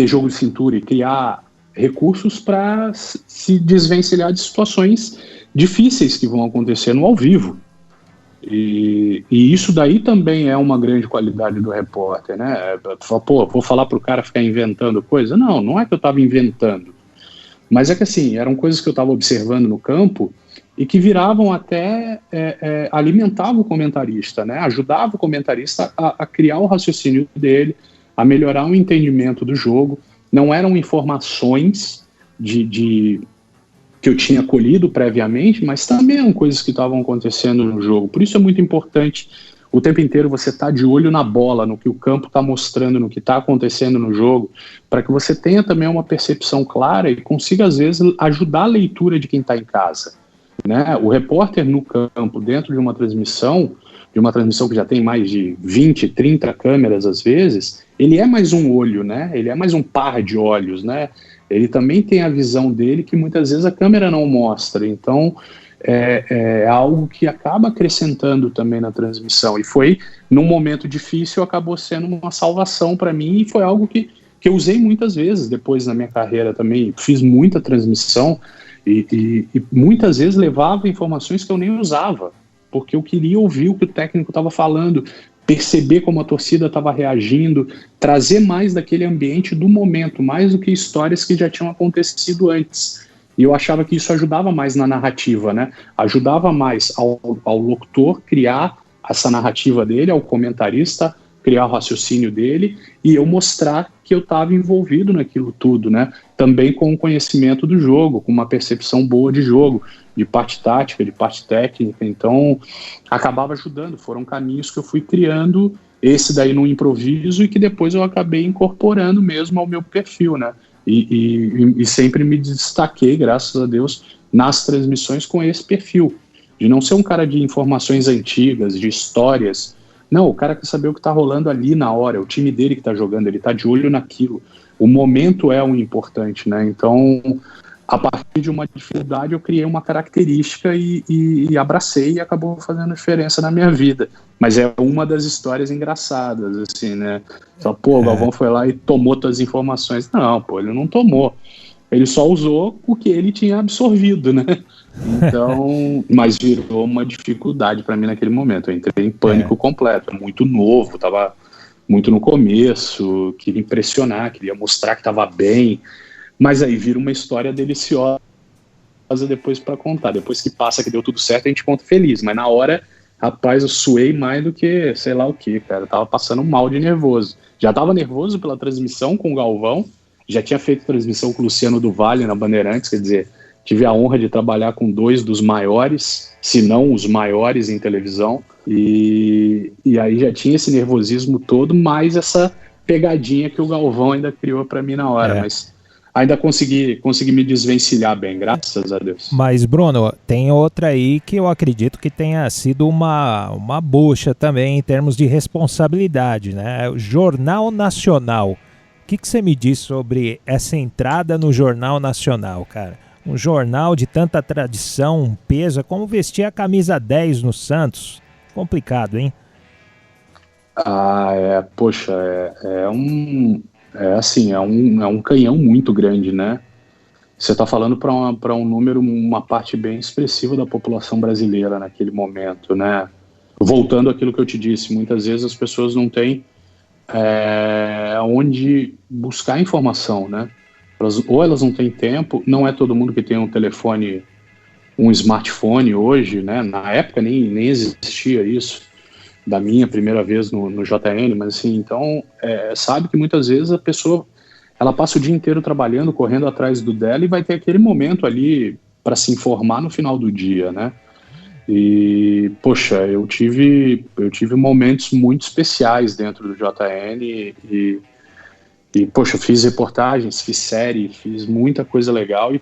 jogo de cintura e criar recursos para se desvencilhar de situações difíceis que vão acontecer no ao vivo. E isso daí também é uma grande qualidade do repórter, né? Vou falar pro cara ficar inventando coisa? Não é que eu estava inventando, mas é que assim, eram coisas que eu estava observando no campo e que viravam até, alimentavam o comentarista, né? Ajudava o comentarista a criar o raciocínio dele, a melhorar o entendimento do jogo. Não eram informações que eu tinha colhido previamente, mas também eram coisas que estavam acontecendo no jogo. Por isso é muito importante o tempo inteiro você estar de olho na bola, no que o campo está mostrando, no que está acontecendo no jogo, para que você tenha também uma percepção clara e consiga, às vezes, ajudar a leitura de quem está em casa, né? O repórter no campo, dentro de uma transmissão que já tem mais de 20, 30 câmeras às vezes, ele é mais um olho, né? Ele é mais um par de olhos, né? Ele também tem a visão dele que muitas vezes a câmera não mostra. Então, é algo que acaba acrescentando também na transmissão. E foi, num momento difícil, acabou sendo uma salvação para mim, e foi algo que eu usei muitas vezes depois na minha carreira também. Fiz muita transmissão e muitas vezes levava informações que eu nem usava, porque eu queria ouvir o que o técnico estava falando, perceber como a torcida estava reagindo, trazer mais daquele ambiente do momento, mais do que histórias que já tinham acontecido antes. E eu achava que isso ajudava mais na narrativa, né? Ajudava mais ao locutor criar essa narrativa dele, ao comentarista criar o raciocínio dele, e eu mostrar que eu estava envolvido naquilo tudo, né? Também com o conhecimento do jogo, com uma percepção boa de jogo, de parte tática, de parte técnica. Então, acabava ajudando. Foram caminhos que eu fui criando esse daí no improviso e que depois eu acabei incorporando mesmo ao meu perfil, né? E sempre me destaquei, graças a Deus, nas transmissões com esse perfil, de não ser um cara de informações antigas, de histórias. Não, o cara quer saber o que está rolando ali na hora, é o time dele que está jogando, ele está de olho naquilo. O momento é o importante, né? Então, a partir de uma dificuldade, eu criei uma característica e abracei e acabou fazendo diferença na minha vida. Mas é uma das histórias engraçadas, assim, né? Só, pô, o Galvão foi lá e tomou todas as informações. Não, pô, ele não tomou. Ele só usou o que ele tinha absorvido, né? Então, mas virou uma dificuldade para mim naquele momento. Eu entrei em pânico completo, muito novo, tava muito no começo, queria impressionar, queria mostrar que tava bem. Mas aí vira uma história deliciosa depois para contar. Depois que passa, que deu tudo certo, a gente conta feliz. Mas na hora, rapaz, eu suei mais do que sei lá o que, cara. Eu tava passando mal de nervoso. Já tava nervoso pela transmissão com o Galvão. Já tinha feito transmissão com o Luciano do Vale na Bandeirantes. Quer dizer, tive a honra de trabalhar com 2 dos maiores, se não os maiores em televisão. E aí já tinha esse nervosismo todo, mais essa pegadinha que o Galvão ainda criou para mim na hora. Mas ainda consegui me desvencilhar bem, graças a Deus. Mas, Bruno, tem outra aí que eu acredito que tenha sido uma bucha também em termos de responsabilidade, né? O Jornal Nacional. O que você me diz sobre essa entrada no Jornal Nacional, cara? Um jornal de tanta tradição, um peso, é como vestir a camisa 10 no Santos. Complicado, hein? Poxa, é um canhão muito grande, né? Você está falando para um número, uma parte bem expressiva da população brasileira naquele momento, né? Voltando àquilo que eu te disse, muitas vezes as pessoas não têm onde buscar informação, né? Ou elas não têm tempo, não é todo mundo que tem um telefone, um smartphone hoje, né? Na época nem existia isso, da minha primeira vez no JN, mas assim, então, sabe que muitas vezes a pessoa, ela passa o dia inteiro trabalhando, correndo atrás do dela e vai ter aquele momento ali para se informar no final do dia, né? E, poxa, eu tive momentos muito especiais dentro do JN e poxa, fiz reportagens, fiz série, fiz muita coisa legal e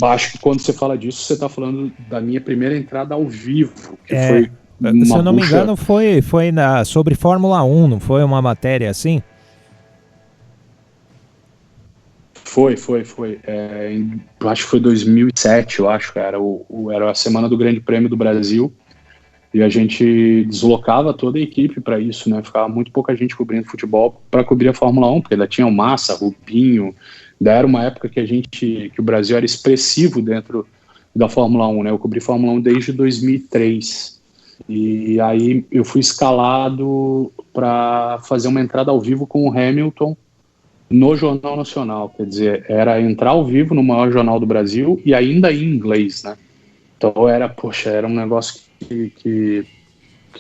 acho que quando você fala disso, você está falando da minha primeira entrada ao vivo, que foi se eu não me engano, foi sobre Fórmula 1, não foi uma matéria assim? Foi. Acho que foi 2007, eu acho, cara. Era a semana do Grande Prêmio do Brasil e a gente deslocava toda a equipe para isso, né? Ficava muito pouca gente cobrindo futebol para cobrir a Fórmula 1, porque ainda tinha o Massa, Rubinho. Ainda era uma época que o Brasil era expressivo dentro da Fórmula 1, né? Eu cobri Fórmula 1 desde 2003. E aí eu fui escalado para fazer uma entrada ao vivo com o Hamilton no Jornal Nacional, quer dizer, era entrar ao vivo no maior jornal do Brasil e ainda em inglês, né? Então era um negócio que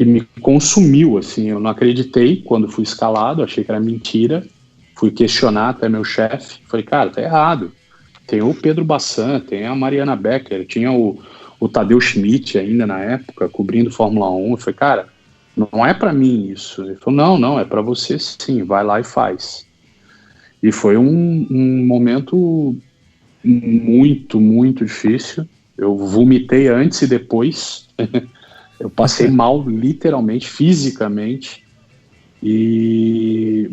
me consumiu, assim, eu não acreditei quando fui escalado, achei que era mentira, fui questionar até meu chefe, falei, cara, tá errado, tem o Pedro Bassan, tem a Mariana Becker, tinha o Tadeu Schmidt ainda na época, cobrindo Fórmula 1, eu falei, cara, não é pra mim isso, ele falou, não, é pra você sim, vai lá e faz. E foi um momento muito, muito difícil. Eu vomitei antes e depois. Eu passei mal, literalmente, fisicamente. E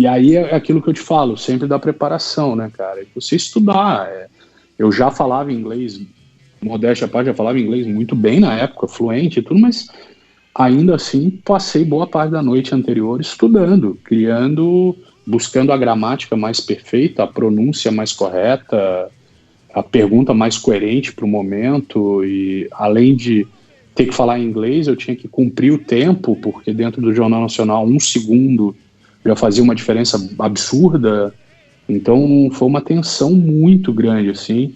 aí é aquilo que eu te falo, sempre da preparação, né, cara? Você estudar. Eu já falava inglês, modéstia à parte, já falava inglês muito bem na época, fluente e tudo, mas ainda assim passei boa parte da noite anterior estudando, buscando a gramática mais perfeita, a pronúncia mais correta, a pergunta mais coerente para o momento, e além de ter que falar inglês, eu tinha que cumprir o tempo, porque dentro do Jornal Nacional 1 segundo já fazia uma diferença absurda, então foi uma tensão muito grande, assim,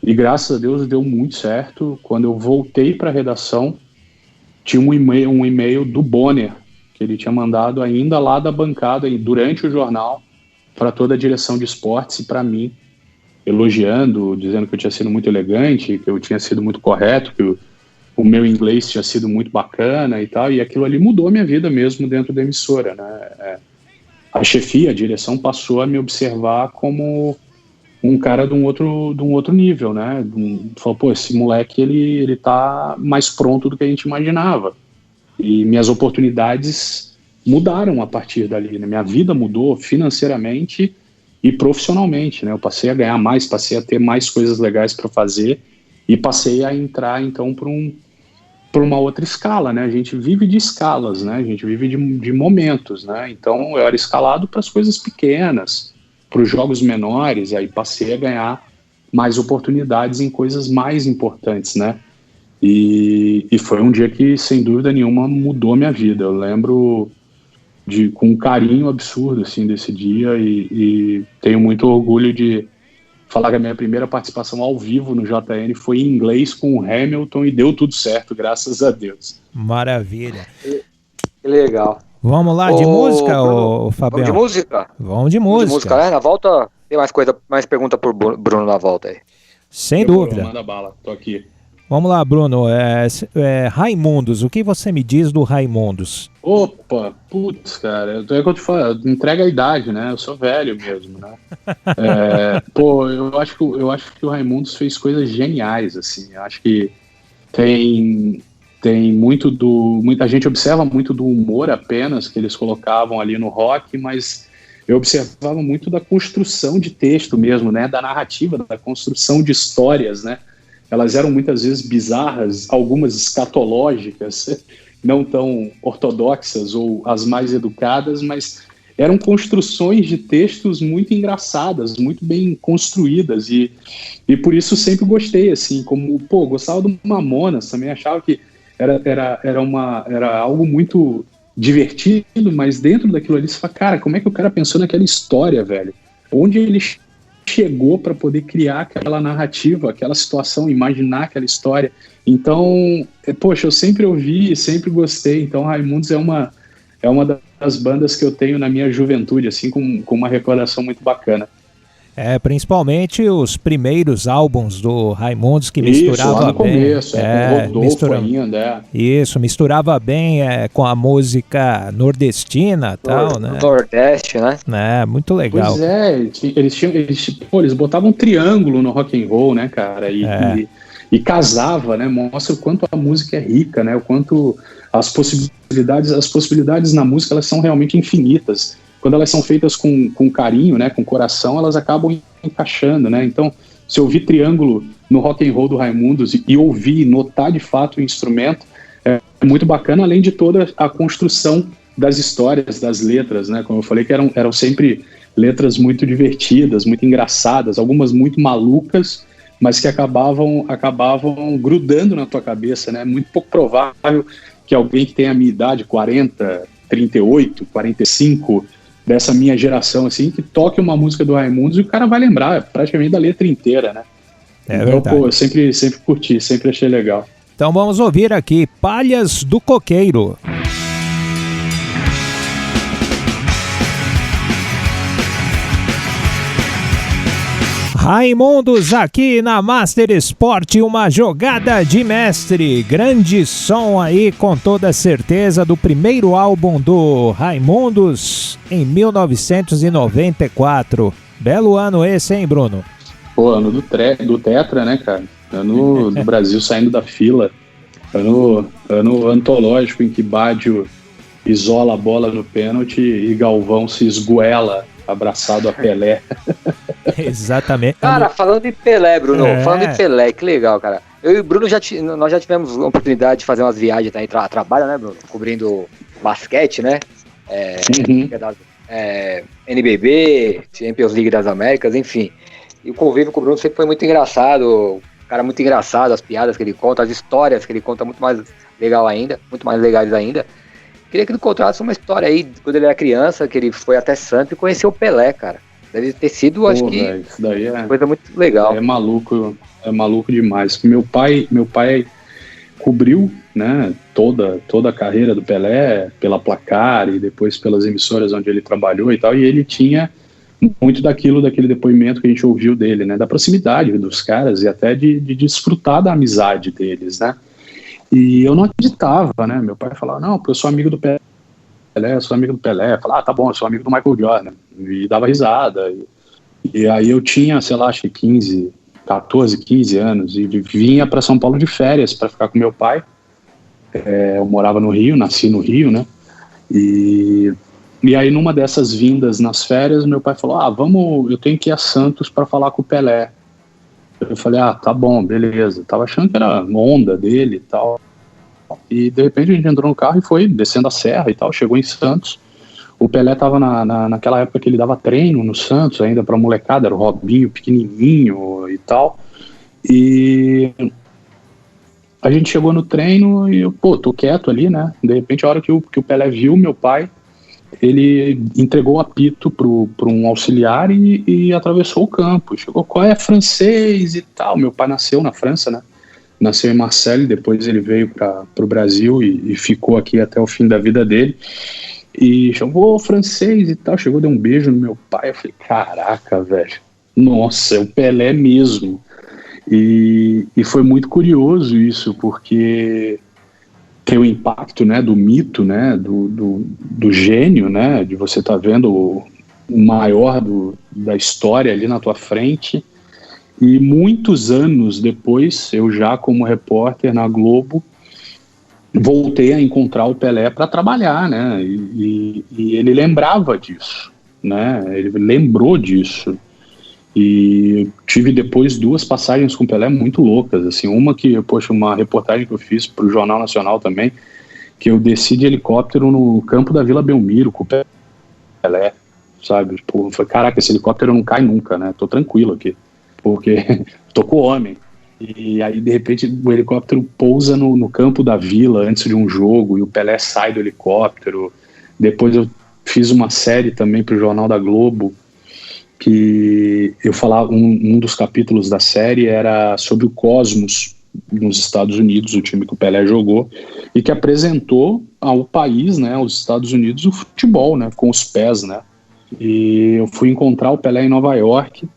e graças a Deus deu muito certo. Quando eu voltei para a redação, tinha um e-mail do Bonner, que ele tinha mandado ainda lá da bancada, durante o jornal, para toda a direção de esportes e para mim, elogiando, dizendo que eu tinha sido muito elegante, que eu tinha sido muito correto, que o meu inglês tinha sido muito bacana e tal, e aquilo ali mudou a minha vida mesmo dentro da emissora, né? A chefia, a direção passou a me observar como um cara de um outro nível, né? Falou, pô, esse moleque, ele tá mais pronto do que a gente imaginava. E minhas oportunidades mudaram a partir dali, né? Minha vida mudou financeiramente e profissionalmente, né? Eu passei a ganhar mais, passei a ter mais coisas legais para fazer e passei a entrar, então, por uma outra escala, né? A gente vive de escalas, né? A gente vive de momentos, né? Então, eu era escalado para as coisas pequenas, para os jogos menores, e aí passei a ganhar mais oportunidades em coisas mais importantes, né? E foi um dia que, sem dúvida nenhuma, mudou a minha vida. Eu lembro com um carinho absurdo, assim, desse dia, e tenho muito orgulho de falar que a minha primeira participação ao vivo no JN foi em inglês com o Hamilton e deu tudo certo, graças a Deus. Maravilha. Que legal. Vamos lá de música, ô Fabião? Vamos de música? Vamos de música. Né? Na volta, tem mais pergunta pro Bruno na volta aí. Sem dúvida. Manda bala, tô aqui. Vamos lá, Bruno. Raimundos, o que você me diz do Raimundos? Opa, putz, cara, é o que eu te falo, entrega a idade, né? Eu sou velho mesmo, né? Eu acho que o Raimundos fez coisas geniais, assim. Eu acho que tem muita gente observa muito do humor apenas que eles colocavam ali no rock, mas eu observava muito da construção de texto mesmo, né? Da narrativa, da construção de histórias, né? Elas eram muitas vezes bizarras, algumas escatológicas, não tão ortodoxas ou as mais educadas, mas eram construções de textos muito engraçadas, muito bem construídas, e por isso sempre gostei, assim, como, gostava do Mamonas, também achava que era algo muito divertido, mas dentro daquilo ali você fala, cara, como é que o cara pensou naquela história, velho? Onde ele chegou para poder criar aquela narrativa, aquela situação, imaginar aquela história. Então, eu sempre ouvi, sempre gostei. Então, Raimundos é uma das bandas que eu tenho na minha juventude, assim, com uma recordação muito bacana. Principalmente os primeiros álbuns do Raimundos, que misturava lá no bem. Começo, com o Rodolfo ainda. Isso, misturava bem com a música nordestina e tal, né? Nordeste, né? Muito legal. Pois é, eles botavam um triângulo no rock and roll, né, cara? E casava, né? Mostra o quanto a música é rica, né? O quanto as possibilidades na música, elas são realmente infinitas. Quando elas são feitas com carinho, né, com coração, elas acabam encaixando, né? Então, se ouvir triângulo no rock and roll do Raimundos e ouvir, notar de fato o instrumento, é muito bacana, além de toda a construção das histórias, das letras, né? Como eu falei, que eram sempre letras muito divertidas, muito engraçadas, algumas muito malucas, mas que acabavam grudando na tua cabeça, né? Muito pouco provável que alguém que tem a minha idade, 40, 38, 45, dessa minha geração, assim, que toque uma música do Raimundos e o cara vai lembrar praticamente da letra inteira, né? Então, verdade. Eu sempre curti, sempre achei legal. Então vamos ouvir aqui Palhas do Coqueiro. Raimundos aqui na Master Sport, uma jogada de mestre, grande som aí com toda certeza do primeiro álbum do Raimundos em 1994. Belo ano esse, hein, Bruno? Ano do Tetra, né, cara? Ano do Brasil saindo da fila, ano antológico em que Bádio isola a bola no pênalti e Galvão se esguela abraçado a Pelé. Exatamente. Cara, falando de Pelé, Bruno, falando de Pelé, que legal, cara. Eu e o Bruno nós já tivemos a oportunidade de fazer umas viagens aí, trabalho, né, Bruno? Cobrindo basquete, né? NBB, Champions League das Américas, enfim. E o convívio com o Bruno sempre foi muito engraçado, o cara muito engraçado, as piadas que ele conta, as histórias que ele conta muito mais legais ainda. Queria que ele contasse uma história aí, quando ele era criança, que ele foi até Santos e conheceu o Pelé, cara. Deve ter sido, acho que, isso daí coisa muito legal. É maluco demais. Meu pai cobriu, né, toda a carreira do Pelé pela Placar e depois pelas emissoras onde ele trabalhou e tal, e ele tinha muito daquele depoimento que a gente ouviu dele, né, da proximidade dos caras e até de desfrutar da amizade deles, né. E eu não acreditava, né? Meu pai falava, não, porque eu sou amigo do Pelé, sou amigo do Pelé. Eu falava, tá bom, eu sou amigo do Michael Jordan. E dava risada. E aí eu tinha, sei lá, acho que 14, 15 anos, e vinha para São Paulo de férias para ficar com meu pai. Eu morava no Rio, nasci no Rio, né? E aí numa dessas vindas nas férias, meu pai falou, eu tenho que ir a Santos para falar com o Pelé. Eu falei, tá bom, beleza. Tava achando que era onda dele e tal. E de repente a gente entrou no carro e foi descendo a serra e tal, chegou em Santos. O Pelé tava naquela época que ele dava treino no Santos ainda pra molecada, era o Robinho pequenininho e tal. E a gente chegou no treino e eu, tô quieto ali, né? De repente a hora que o Pelé viu meu pai, ele entregou o apito para um auxiliar e atravessou o campo. Chegou, qual é, francês e tal. Meu pai nasceu na França, né? Nasceu em Marseille, depois ele veio para o Brasil e ficou aqui até o fim da vida dele. E chamou francês e tal. Chegou, deu um beijo no meu pai. Eu falei, caraca, velho. Nossa, é o Pelé mesmo. E foi muito curioso isso, porque tem o impacto, né, do mito, né, do gênio, né, de você estar vendo o maior da história ali na tua frente. E muitos anos depois, eu já como repórter na Globo, voltei a encontrar o Pelé para trabalhar, né, e ele lembrava disso, né, ele lembrou disso. E tive depois 2 passagens com o Pelé muito loucas, assim, uma reportagem que eu fiz para o Jornal Nacional também, que eu desci de helicóptero no campo da Vila Belmiro com o Pelé, sabe, eu falei, caraca, esse helicóptero não cai nunca, né, tô tranquilo aqui, porque tô com o homem. E aí de repente o helicóptero pousa no campo da Vila antes de um jogo, e o Pelé sai do helicóptero. Depois eu fiz uma série também para o Jornal da Globo, que eu falava, um dos capítulos da série era sobre o Cosmos nos Estados Unidos, o time que o Pelé jogou, e que apresentou ao país, né, aos Estados Unidos, o futebol, né, com os pés, né. E eu fui encontrar o Pelé em Nova York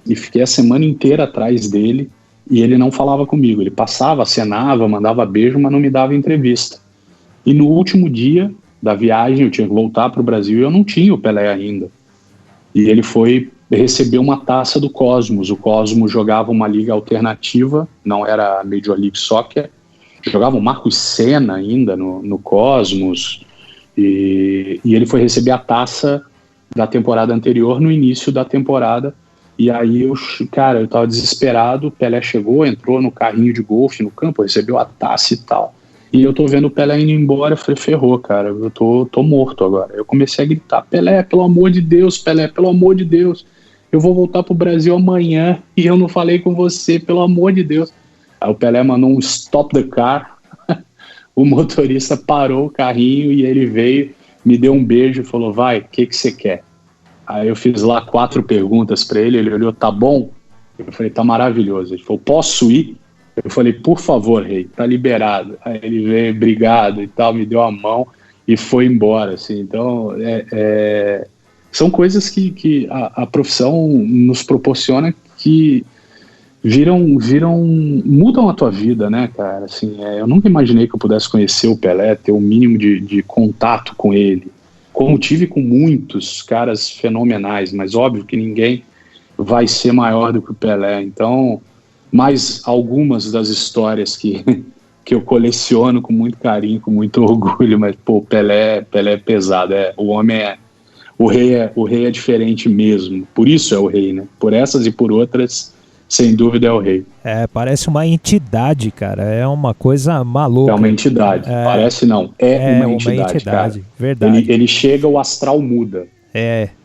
e fiquei a semana inteira atrás dele, e ele não falava comigo, ele passava, acenava, mandava beijo, mas não me dava entrevista. E no último dia da viagem, eu tinha que voltar para o Brasil e eu não tinha o Pelé ainda. E ele foi receber uma taça do Cosmos. O Cosmos jogava uma liga alternativa, não era a Major League Soccer. Jogava o Marcos Senna ainda no Cosmos. E ele foi receber a taça da temporada anterior, no início da temporada. E aí, eu tava desesperado. O Pelé chegou, entrou no carrinho de golfe no campo, recebeu a taça e tal. E eu tô vendo o Pelé indo embora, eu falei, ferrou, cara, eu tô morto agora. Eu comecei a gritar, Pelé, pelo amor de Deus, Pelé, pelo amor de Deus, eu vou voltar pro Brasil amanhã e eu não falei com você, pelo amor de Deus. Aí o Pelé mandou um stop the car, o motorista parou o carrinho e ele veio, me deu um beijo e falou, vai, o que você quer? Aí eu fiz lá 4 perguntas pra ele olhou, tá bom? Eu falei, tá maravilhoso. Ele falou, posso ir? Eu falei, por favor, rei, tá liberado. Aí ele veio, obrigado e tal, me deu a mão e foi embora, assim. Então, são coisas que a profissão nos proporciona que mudam a tua vida, né, cara? Assim, eu nunca imaginei que eu pudesse conhecer o Pelé, ter o mínimo de contato com ele, como tive com muitos caras fenomenais, mas óbvio que ninguém vai ser maior do que o Pelé. Então, mais algumas das histórias que eu coleciono com muito carinho, com muito orgulho, mas, pô, Pelé é pesado, o rei é diferente mesmo, por isso é o rei, né? Por essas e por outras, sem dúvida é o rei. Parece uma entidade, cara, é uma coisa maluca. É uma entidade, parece não, é uma entidade, cara. Verdade. Ele chega, o astral muda,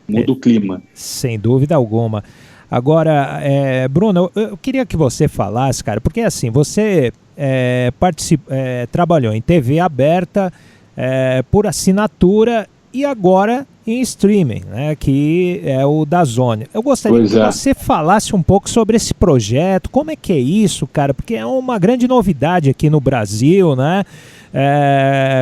muda o clima. Sem dúvida alguma. Agora, Bruno, eu queria que você falasse, cara, porque assim, você trabalhou em TV aberta, por assinatura e agora em streaming, né, que é o DAZN. Eu gostaria que você falasse um pouco sobre esse projeto, como é que é isso, cara, porque é uma grande novidade aqui no Brasil, né?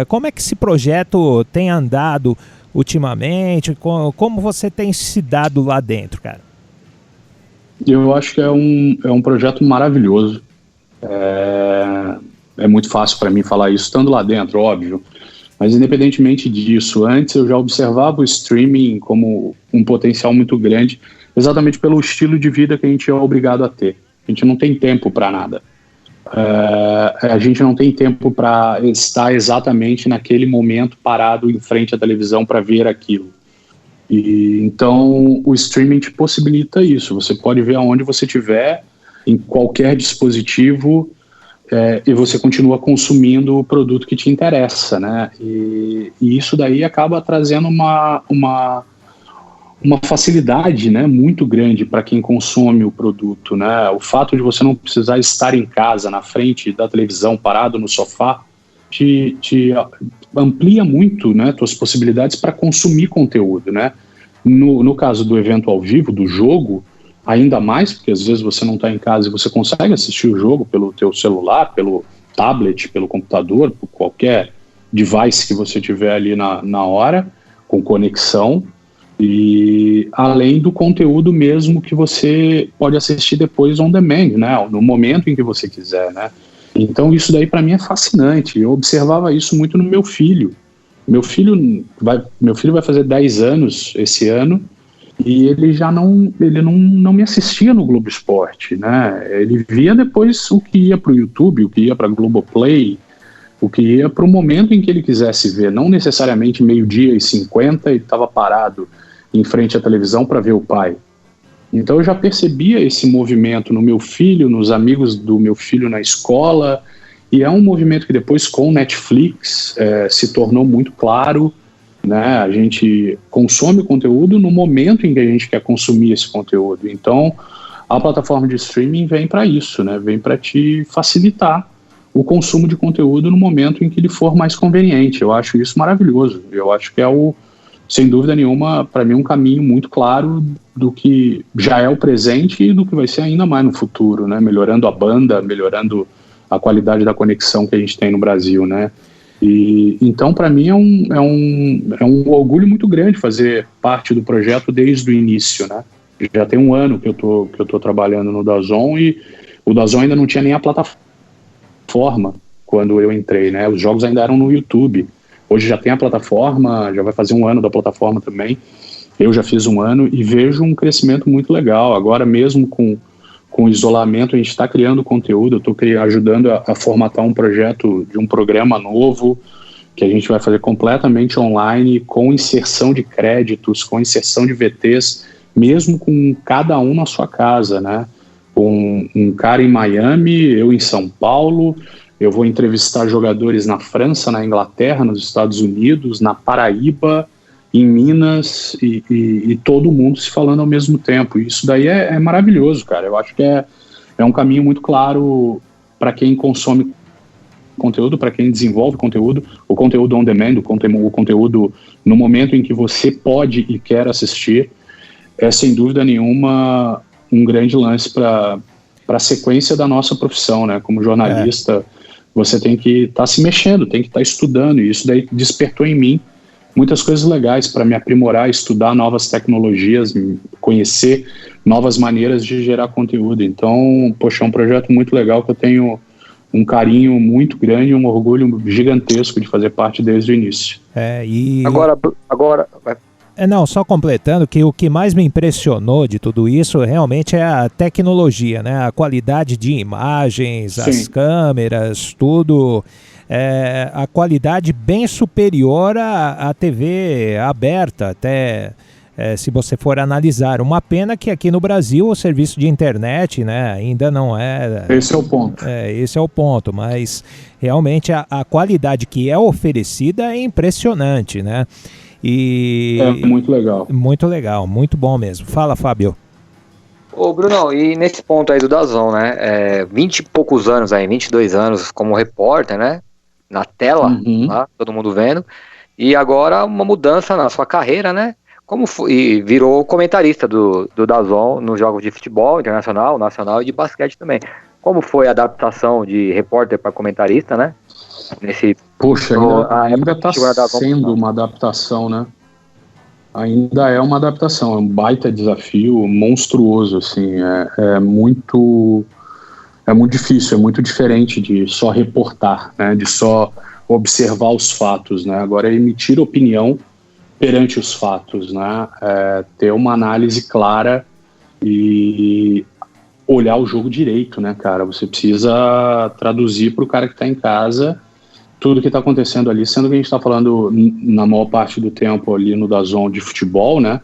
Como é que esse projeto tem andado ultimamente, como você tem se dado lá dentro, cara? Eu acho que é um projeto maravilhoso. é muito fácil para mim falar isso estando lá dentro, óbvio. Mas independentemente disso, antes eu já observava o streaming como um potencial muito grande, exatamente pelo estilo de vida que a gente é obrigado a ter. A gente não tem tempo para nada. A gente não tem tempo para estar exatamente naquele momento parado em frente à televisão para ver aquilo. E então o streaming te possibilita isso. Você pode ver aonde você estiver, em qualquer dispositivo, e você continua consumindo o produto que te interessa, né? E isso daí acaba trazendo uma facilidade, né, muito grande para quem consome o produto, né? O fato de você não precisar estar em casa, na frente da televisão, parado no sofá, te amplia muito, né, tuas possibilidades para consumir conteúdo, né? No caso do evento ao vivo, do jogo, ainda mais, porque às vezes você não está em casa e você consegue assistir o jogo pelo teu celular, pelo tablet, pelo computador, por qualquer device que você tiver ali na hora, com conexão, e além do conteúdo mesmo que você pode assistir depois on demand, né, no momento em que você quiser, né? Então isso daí para mim é fascinante. Eu observava isso muito no meu filho. Meu filho vai fazer 10 anos esse ano e ele não me assistia no Globo Esporte, né? Ele via depois o que ia para o YouTube, o que ia para a Globoplay, o que ia para o momento em que ele quisesse ver, não necessariamente 12:50 e estava parado em frente à televisão para ver o pai. Então eu já percebia esse movimento no meu filho, nos amigos do meu filho na escola, e é um movimento que depois com Netflix se tornou muito claro, né? A gente consome o conteúdo no momento em que a gente quer consumir esse conteúdo. Então a plataforma de streaming vem para isso, né? Vem para te facilitar o consumo de conteúdo no momento em que ele for mais conveniente. Eu acho isso maravilhoso. Eu acho que sem dúvida nenhuma, para mim, um caminho muito claro do que já é o presente e do que vai ser ainda mais no futuro, né? Melhorando a banda, melhorando a qualidade da conexão que a gente tem no Brasil, né? E então, para mim, é um orgulho muito grande fazer parte do projeto desde o início, né? Já tem um ano que eu tô trabalhando no DAZN e o DAZN ainda não tinha nem a plataforma quando eu entrei, né? Os jogos ainda eram no YouTube. Hoje já tem a plataforma, já vai fazer um ano da plataforma também. Eu já fiz um ano e vejo um crescimento muito legal. Agora mesmo com o isolamento, a gente está criando conteúdo. Eu estou ajudando a formatar um projeto de um programa novo que a gente vai fazer completamente online, com inserção de créditos, com inserção de VTs, mesmo com cada um na sua casa, né? Com um cara em Miami, eu em São Paulo. Eu vou entrevistar jogadores na França, na Inglaterra, nos Estados Unidos, na Paraíba, em Minas, e todo mundo se falando ao mesmo tempo. Isso daí é maravilhoso, cara. Eu acho que é um caminho muito claro para quem consome conteúdo, para quem desenvolve conteúdo, o conteúdo on demand, o conteúdo no momento em que você pode e quer assistir. É, sem dúvida nenhuma, um grande lance para a sequência da nossa profissão, né? Como jornalista, você tem que estar se mexendo, tem que estar estudando, e isso daí despertou em mim muitas coisas legais para me aprimorar, estudar novas tecnologias, conhecer novas maneiras de gerar conteúdo. Então, poxa, é um projeto muito legal que eu tenho um carinho muito grande, um orgulho gigantesco de fazer parte desde o início. Agora não, só completando que o que mais me impressionou de tudo isso realmente é a tecnologia, né? A qualidade de imagens, Sim. As câmeras, tudo. A qualidade bem superior à TV aberta, até se você for analisar. Uma pena que aqui no Brasil o serviço de internet, né, ainda não é... Esse é o ponto. Esse é o ponto, mas realmente a qualidade que é oferecida é impressionante, né? E é muito legal. Muito legal, muito bom mesmo. Fala, Fábio. Ô, Brunão, e nesse ponto aí do DAZN, né? 20 e poucos anos aí, 22 anos como repórter, né? Na tela, lá, todo mundo vendo. E agora uma mudança na sua carreira, né? Como foi, e virou comentarista do DAZN nos jogos de futebol internacional, nacional e de basquete também. Como foi a adaptação de repórter para comentarista, né? Poxa, ainda está sendo uma adaptação, né? Ainda é uma adaptação, é um baita desafio monstruoso, assim, é é muito difícil, é muito diferente de só reportar, né, de só observar os fatos, né, agora é emitir opinião perante os fatos, né, ter uma análise clara e olhar o jogo direito, né, cara, você precisa traduzir para o cara que está em casa tudo que está acontecendo ali, sendo que a gente está falando na maior parte do tempo ali no DAZN de futebol, né,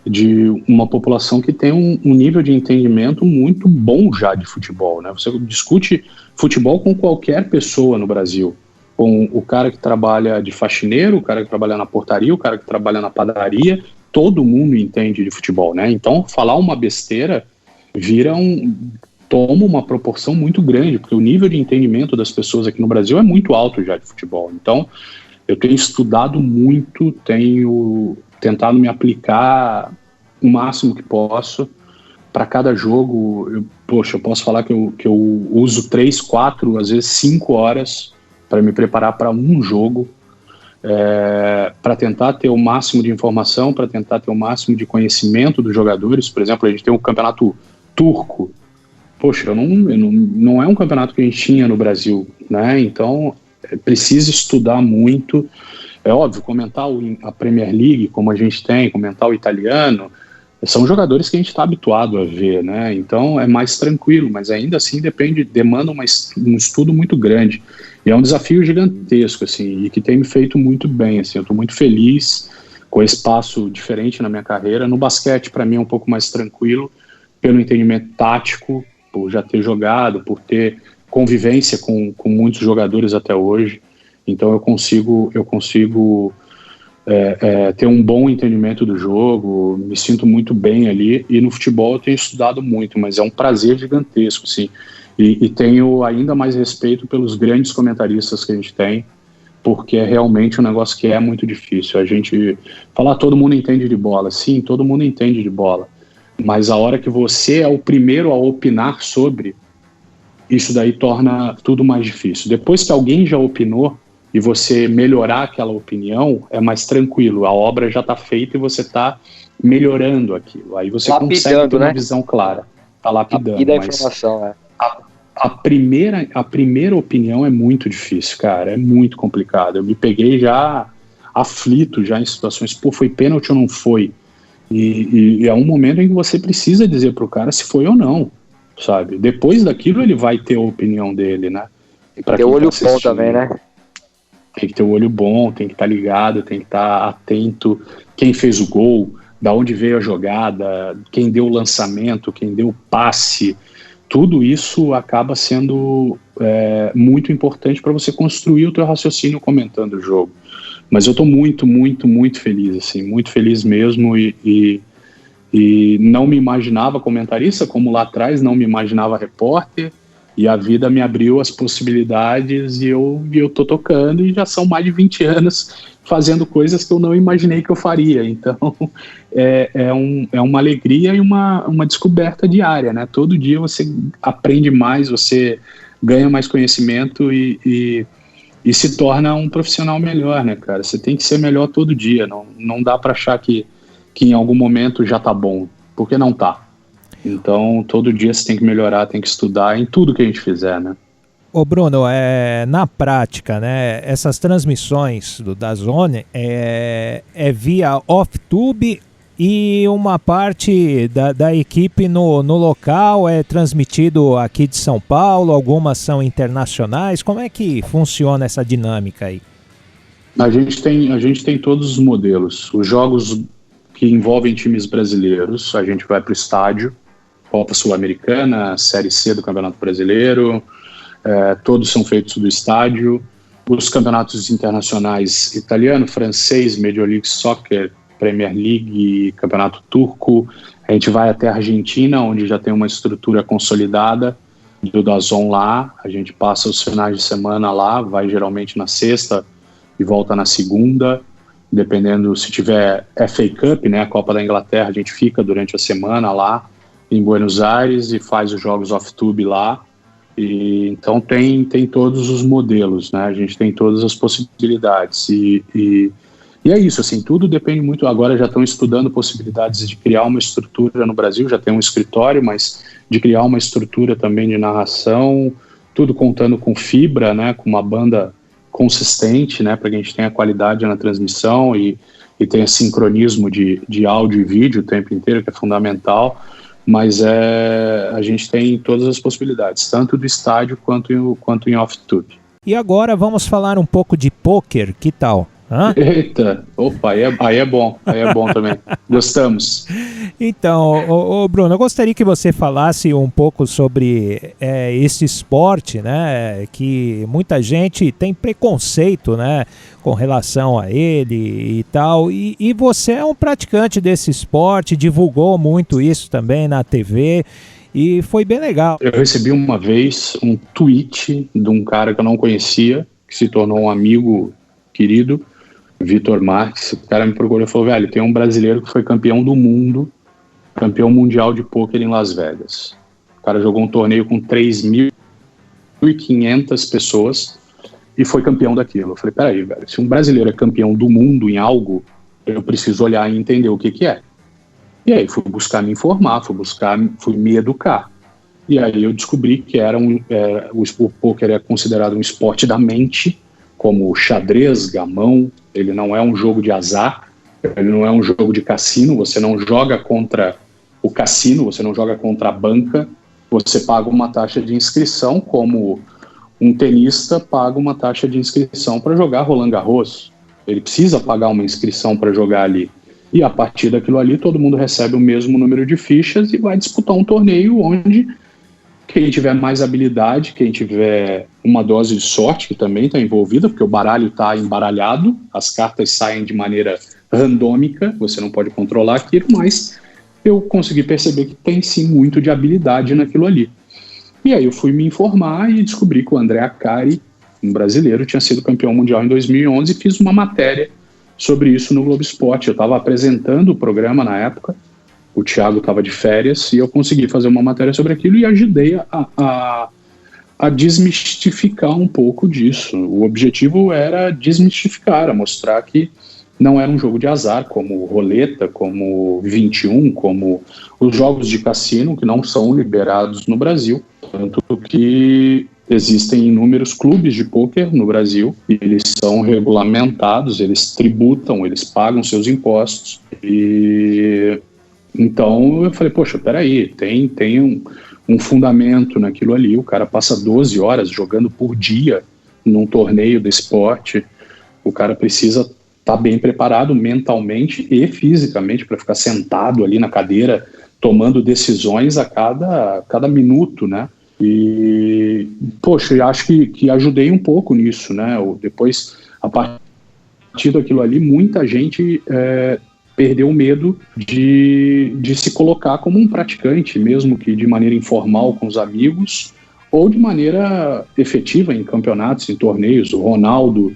de uma população que tem um nível de entendimento muito bom já de futebol, né? Você discute futebol com qualquer pessoa no Brasil, com o cara que trabalha de faxineiro, o cara que trabalha na portaria, o cara que trabalha na padaria, todo mundo entende de futebol, né? Então, falar uma besteira toma uma proporção muito grande, porque o nível de entendimento das pessoas aqui no Brasil é muito alto já de futebol. Então, eu tenho estudado muito, tenho tentado me aplicar o máximo que posso para cada jogo. Eu posso falar que eu uso 3, 4, às vezes 5 horas para me preparar para um jogo, para tentar ter o máximo de informação, para tentar ter o máximo de conhecimento dos jogadores. Por exemplo, a gente tem um campeonato turco. Poxa, não é um campeonato que a gente tinha no Brasil, né? Então, precisa estudar muito. É óbvio, comentar a Premier League, como a gente tem, comentar o italiano, são jogadores que a gente está habituado a ver, né? Então é mais tranquilo, mas ainda assim demanda um estudo muito grande. E é um desafio gigantesco, assim, e que tem me feito muito bem, assim. Eu estou muito feliz com esse passo diferente na minha carreira. No basquete, para mim, é um pouco mais tranquilo, pelo entendimento tático, por já ter jogado, por ter convivência com muitos jogadores até hoje. Então eu consigo ter um bom entendimento do jogo, me sinto muito bem ali, e no futebol eu tenho estudado muito, mas é um prazer gigantesco, sim. E tenho ainda mais respeito pelos grandes comentaristas que a gente tem, porque é realmente um negócio que é muito difícil. A gente falar, todo mundo entende de bola, sim, todo mundo entende de bola, mas a hora que você é o primeiro a opinar sobre, isso daí torna tudo mais difícil. Depois que alguém já opinou, e você melhorar aquela opinião, é mais tranquilo. A obra já está feita e você está melhorando aquilo. Aí você consegue ter uma visão clara. Está lapidando. E da informação, né? A primeira opinião é muito difícil, cara. É muito complicado. Eu me peguei já aflito, já em situações, foi pênalti ou não foi? E é um momento em que você precisa dizer pro cara se foi ou não, sabe? Depois daquilo ele vai ter a opinião dele, né? Tem que ter o olho bom também, né? Tem que ter o olho bom, tem que estar ligado, tem que estar atento. Quem fez o gol, da onde veio a jogada, quem deu o lançamento, quem deu o passe, tudo isso acaba sendo muito importante para você construir o teu raciocínio comentando o jogo. Mas eu estou muito, muito, muito feliz, assim, muito feliz mesmo, e não me imaginava comentarista, como lá atrás não me imaginava repórter, e a vida me abriu as possibilidades, e eu tô tocando, e já são mais de 20 anos fazendo coisas que eu não imaginei que eu faria. Então é uma alegria e uma descoberta diária, né? Todo dia você aprende mais, você ganha mais conhecimento e se torna um profissional melhor, né, cara? Você tem que ser melhor todo dia, não dá para achar que em algum momento já tá bom, porque não tá. Então, todo dia você tem que melhorar, tem que estudar em tudo que a gente fizer, né? Ô Bruno, na prática, né, essas transmissões do DAZN é via off-tube e uma parte da equipe no local é transmitido aqui de São Paulo, algumas são internacionais. Como é que funciona essa dinâmica aí? A gente tem todos os modelos. Os jogos que envolvem times brasileiros, a gente vai para o estádio, Copa Sul-Americana, Série C do Campeonato Brasileiro, todos são feitos do estádio. Os campeonatos internacionais italiano, francês, Major League Soccer, Premier League, Campeonato Turco, a gente vai até a Argentina, onde já tem uma estrutura consolidada do DAZN lá, a gente passa os finais de semana lá, vai geralmente na sexta e volta na segunda, dependendo se tiver FA Cup, né, a Copa da Inglaterra, a gente fica durante a semana lá em Buenos Aires e faz os jogos off-tube lá. E então tem todos os modelos, né? A gente tem todas as possibilidades e E é isso, assim, tudo depende muito. Agora já estão estudando possibilidades de criar uma estrutura no Brasil, já tem um escritório, mas de criar uma estrutura também de narração, tudo contando com fibra, né, com uma banda consistente, né, para que a gente tenha qualidade na transmissão e tenha sincronismo de áudio e vídeo o tempo inteiro, que é fundamental. Mas a gente tem todas as possibilidades, tanto do estádio quanto em off-tube. E agora vamos falar um pouco de pôquer, que tal? Hã? Eita, opa, aí é bom também, gostamos. Então, ô Bruno, eu gostaria que você falasse um pouco sobre esse esporte, né, que muita gente tem preconceito, né, com relação a ele e tal, e você é um praticante desse esporte, divulgou muito isso também na TV, e foi bem legal. Eu recebi uma vez um tweet de um cara que eu não conhecia, que se tornou um amigo querido, Vitor Marques. O cara me procurou e falou: velho, tem um brasileiro que foi campeão do mundo, campeão mundial de pôquer em Las Vegas. O cara jogou um torneio com 3.500 pessoas e foi campeão daquilo. Eu falei: peraí, velho, se um brasileiro é campeão do mundo em algo, eu preciso olhar e entender o que é. E aí fui buscar me informar, fui me educar. E aí eu descobri que o pôquer é considerado um esporte da mente, como xadrez, gamão. Ele não é um jogo de azar, ele não é um jogo de cassino, você não joga contra o cassino, você não joga contra a banca, você paga uma taxa de inscrição, como um tenista paga uma taxa de inscrição para jogar Roland Garros. Ele precisa pagar uma inscrição para jogar ali. E a partir daquilo ali, todo mundo recebe o mesmo número de fichas e vai disputar um torneio onde quem tiver mais habilidade, quem tiver uma dose de sorte, que também está envolvida, porque o baralho está embaralhado, as cartas saem de maneira randômica, você não pode controlar aquilo, mas eu consegui perceber que tem sim muito de habilidade naquilo ali. E aí eu fui me informar e descobri que o André Acari, um brasileiro, tinha sido campeão mundial em 2011 e fiz uma matéria sobre isso no Globo Esporte. Eu estava apresentando o programa na época, o Thiago estava de férias e eu consegui fazer uma matéria sobre aquilo e ajudei a desmistificar um pouco disso. O objetivo era desmistificar, mostrar que não era um jogo de azar, como roleta, como 21, como os jogos de cassino, que não são liberados no Brasil. Tanto que existem inúmeros clubes de pôquer no Brasil, e eles são regulamentados, eles tributam, eles pagam seus impostos. E então eu falei: poxa, peraí, tem um fundamento naquilo ali. O cara passa 12 horas jogando por dia num torneio do esporte. O cara precisa estar bem preparado mentalmente e fisicamente para ficar sentado ali na cadeira tomando decisões a cada minuto, né? E, poxa, eu acho que ajudei um pouco nisso, né? Depois, a partir daquilo ali, muita gente perdeu o medo de se colocar como um praticante, mesmo que de maneira informal com os amigos, ou de maneira efetiva em campeonatos, em torneios. O Ronaldo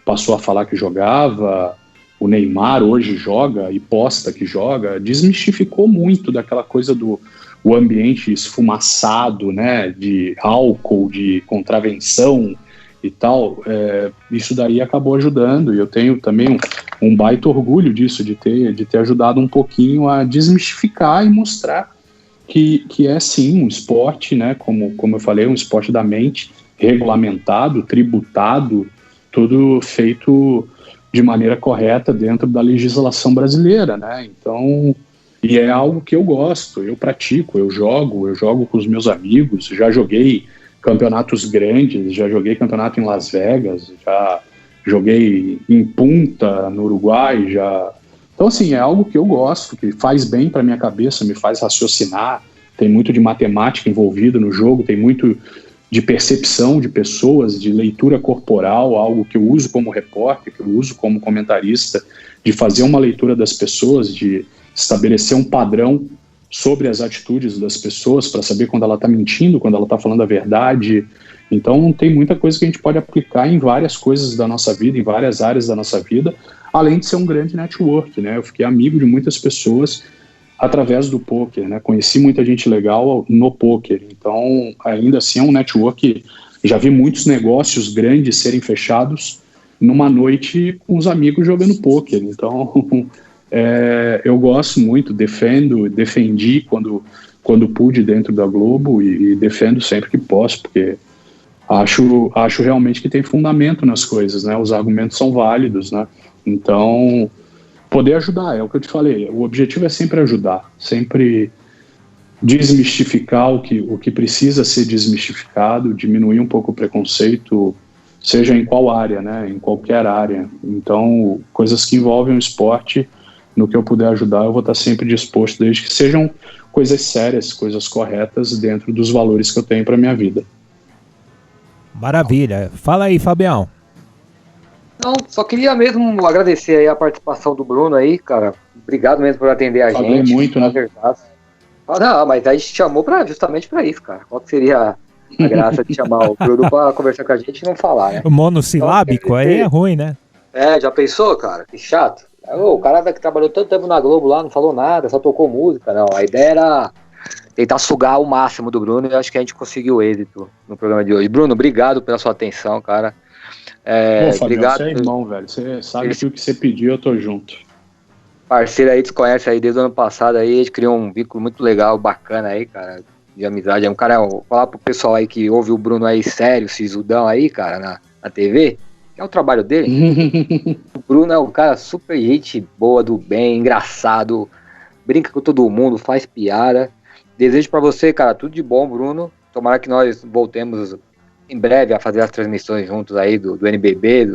passou a falar que jogava, o Neymar hoje joga e posta que joga. Desmistificou muito daquela coisa do ambiente esfumaçado, né, de álcool, de contravenção e tal. Isso daí acabou ajudando, e eu tenho também um baita orgulho disso, de ter ajudado um pouquinho a desmistificar e mostrar que é sim um esporte, né, como eu falei, um esporte da mente, regulamentado, tributado, tudo feito de maneira correta dentro da legislação brasileira, né? Então, e é algo que eu gosto, eu pratico, eu jogo com os meus amigos, já joguei campeonatos grandes, já joguei campeonato em Las Vegas, já joguei em Punta, no Uruguai, já. Então, assim, é algo que eu gosto, que faz bem para minha cabeça, me faz raciocinar. Tem muito de matemática envolvida no jogo, tem muito de percepção de pessoas, de leitura corporal, algo que eu uso como repórter, que eu uso como comentarista, de fazer uma leitura das pessoas, de estabelecer um padrão sobre as atitudes das pessoas para saber quando ela está mentindo, quando ela está falando a verdade. Então tem muita coisa que a gente pode aplicar em várias coisas da nossa vida, em várias áreas da nossa vida, além de ser um grande network, né? Eu fiquei amigo de muitas pessoas através do pôquer, né? Conheci muita gente legal no pôquer. Então, ainda assim, é um network. Já vi muitos negócios grandes serem fechados numa noite com os amigos jogando pôquer. Então, eu gosto muito, defendi quando pude dentro da Globo e defendo sempre que posso, porque acho realmente que tem fundamento nas coisas, né? Os argumentos são válidos, né? Então, poder ajudar, é o que eu te falei, o objetivo é sempre ajudar, sempre desmistificar o que precisa ser desmistificado, diminuir um pouco o preconceito, seja em qual área, né? Em qualquer área. Então, coisas que envolvem o esporte, no que eu puder ajudar, eu vou estar sempre disposto, desde que sejam coisas sérias, coisas corretas dentro dos valores que eu tenho para minha vida. Maravilha. Fala aí, Fabião. Não, só queria mesmo agradecer aí a participação do Bruno aí, cara. Obrigado mesmo por atender a Falei gente. muito, né? Não, mas a gente chamou justamente pra isso, cara. Qual que seria a graça de chamar o Bruno pra conversar com a gente e não falar, né? O monossilábico aí é ruim, né? Já pensou, cara? Que chato. O cara que trabalhou tanto tempo na Globo lá, não falou nada, só tocou música. Não, a ideia era tentar sugar o máximo do Bruno e acho que a gente conseguiu êxito no programa de hoje. Bruno, obrigado pela sua atenção, cara. Fabião, obrigado. Você é irmão, velho. Você sabe que o que você pediu, eu tô junto. Parceiro aí, desconhece aí desde o ano passado aí, a gente criou um vínculo muito legal, bacana aí, cara, de amizade. É um cara, vou falar pro pessoal aí que ouve o Bruno aí sério, sisudão aí, cara, na TV, que é o trabalho dele. O Bruno é um cara super gente boa, do bem, engraçado, brinca com todo mundo, faz piada. Desejo pra você, cara, tudo de bom, Bruno. Tomara que nós voltemos em breve a fazer as transmissões juntos aí do NBB,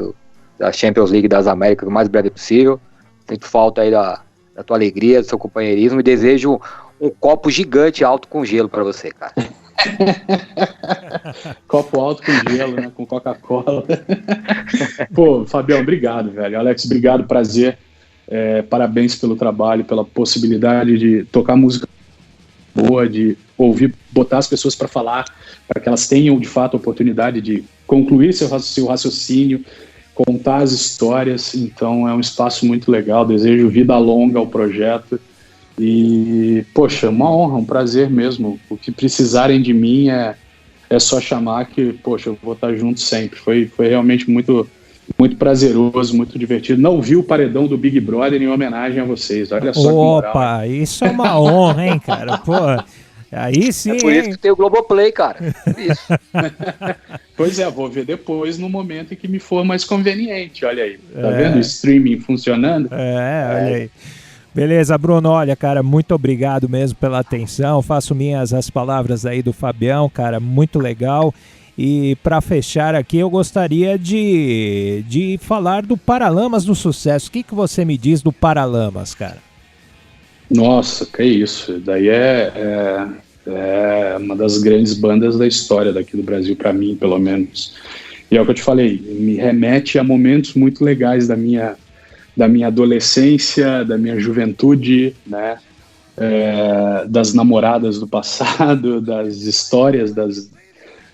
da Champions League das Américas, o mais breve possível. Sinto falta aí da tua alegria, do seu companheirismo e desejo um copo gigante alto com gelo pra você, cara. Copo alto com gelo, né? Com Coca-Cola. Pô, Fabião, obrigado, velho. Alex, obrigado, prazer. Parabéns pelo trabalho, pela possibilidade de tocar música boa, de ouvir, botar as pessoas para falar, para que elas tenham, de fato, a oportunidade de concluir seu raciocínio, contar as histórias. Então é um espaço muito legal, desejo vida longa ao projeto e, poxa, uma honra, um prazer mesmo. O que precisarem de mim é só chamar que, poxa, eu vou estar junto sempre. Foi realmente muito, muito prazeroso, muito divertido. Não vi o paredão do Big Brother em homenagem a vocês, olha só que moral. Opa, isso é uma honra, hein, cara, pô. Aí sim, é por isso que tem o Globoplay, cara. Por isso. Pois vou ver depois, no momento em que me for mais conveniente. Olha aí, tá vendo o streaming funcionando? Olha aí. Beleza, Bruno, olha, cara, muito obrigado mesmo pela atenção. Faço minhas as palavras aí do Fabião, cara, muito legal. E para fechar aqui, eu gostaria de falar do Paralamas do Sucesso. O que você me diz do Paralamas, cara? Nossa, que isso. Daí é uma das grandes bandas da história daqui do Brasil, para mim, pelo menos. E é o que eu te falei, me remete a momentos muito legais da minha adolescência, da minha juventude, né? Das namoradas do passado, das histórias,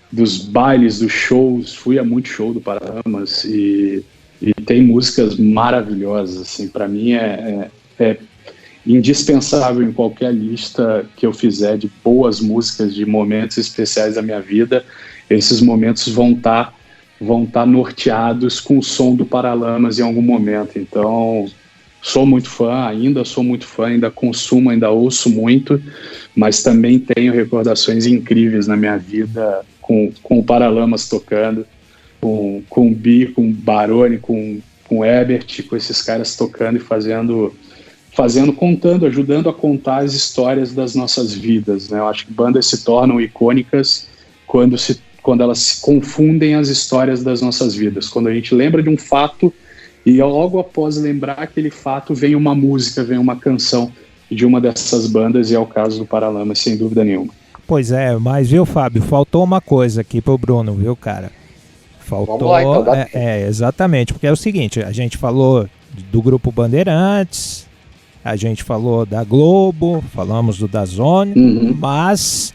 dos bailes, dos shows. Fui a muito show do Paralamas e tem músicas maravilhosas, assim, para mim é indispensável em qualquer lista que eu fizer de boas músicas, de momentos especiais da minha vida. Esses momentos vão estar norteados com o som do Paralamas em algum momento. Então, sou muito fã, ainda consumo, ainda ouço muito, mas também tenho recordações incríveis na minha vida com o Paralamas tocando, com o Bi, com o Baroni, com o Ebert, com esses caras tocando e contando, ajudando a contar as histórias das nossas vidas, né? Eu acho que bandas se tornam icônicas quando elas se confundem as histórias das nossas vidas. Quando a gente lembra de um fato e logo após lembrar aquele fato vem uma música, vem uma canção de uma dessas bandas, e é o caso do Paralamas, sem dúvida nenhuma. Pois é, mas viu, Fábio, faltou uma coisa aqui pro Bruno, viu, cara? Faltou, vamos lá, então, exatamente, porque é o seguinte, a gente falou do Grupo Bandeirantes, a gente falou da Globo, falamos do DAZN, mas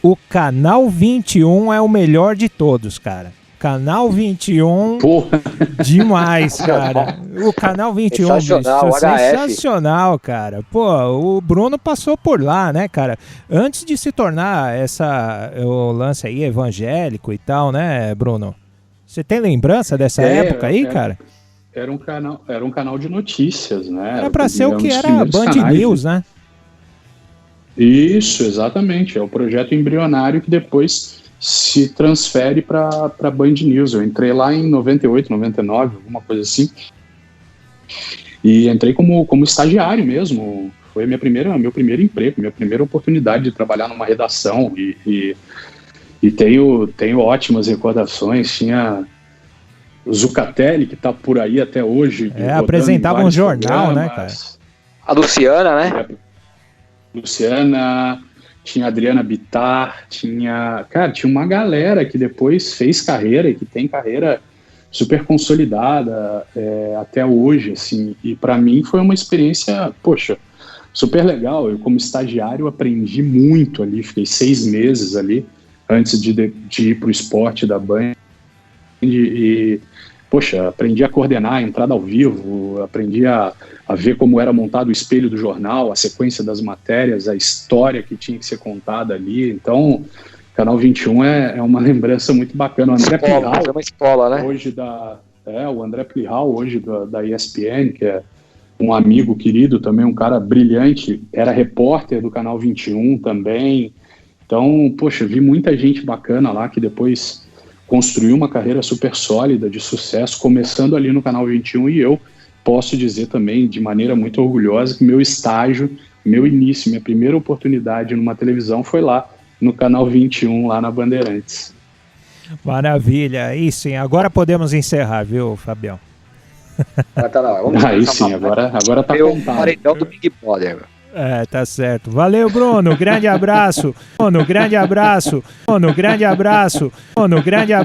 o Canal 21 é o melhor de todos, cara. Canal 21, porra, demais, cara. O Canal 21, sensacional, bicho, sensacional, cara. Pô, o Bruno passou por lá, né, cara? Antes de se tornar o lance aí evangélico e tal, né, Bruno? Você tem lembrança dessa época aí, cara? Era um canal de notícias, né? Era pra ser o que dos era primeiros Band canais, News, né? Isso, exatamente. É o projeto embrionário que depois se transfere para Band News. Eu entrei lá em 98, 99, alguma coisa assim. E entrei como estagiário mesmo. Foi meu primeiro emprego, minha primeira oportunidade de trabalhar numa redação. E tenho ótimas recordações. Tinha o Zucatelli, que está por aí até hoje. Apresentava um jornal, né, cara? A Luciana, né? Luciana, tinha a Adriana Bittar, tinha uma galera que depois fez carreira e que tem carreira super consolidada até hoje, assim, e para mim foi uma experiência, poxa, super legal. Eu, como estagiário, aprendi muito ali, fiquei 6 meses ali antes de ir para o esporte da Band e poxa, aprendi a coordenar a entrada ao vivo, aprendi a ver como era montado o espelho do jornal, a sequência das matérias, a história que tinha que ser contada ali. Então, Canal 21 é uma lembrança muito bacana. O André Plihal, é uma escola, né? Hoje o André Plihal, hoje da ESPN, que é um amigo querido também, um cara brilhante, era repórter do Canal 21 também. Então, poxa, vi muita gente bacana lá que depois construiu uma carreira super sólida, de sucesso, começando ali no Canal 21, e eu posso dizer também, de maneira muito orgulhosa, que meu estágio, meu início, minha primeira oportunidade numa televisão foi lá, no Canal 21, lá na Bandeirantes. Maravilha, aí sim, agora podemos encerrar, viu, Fabião? Aí sim, agora tá o contado. paredão do Big Brother. Tá certo. Valeu, Bruno, grande abraço. Grande abraço.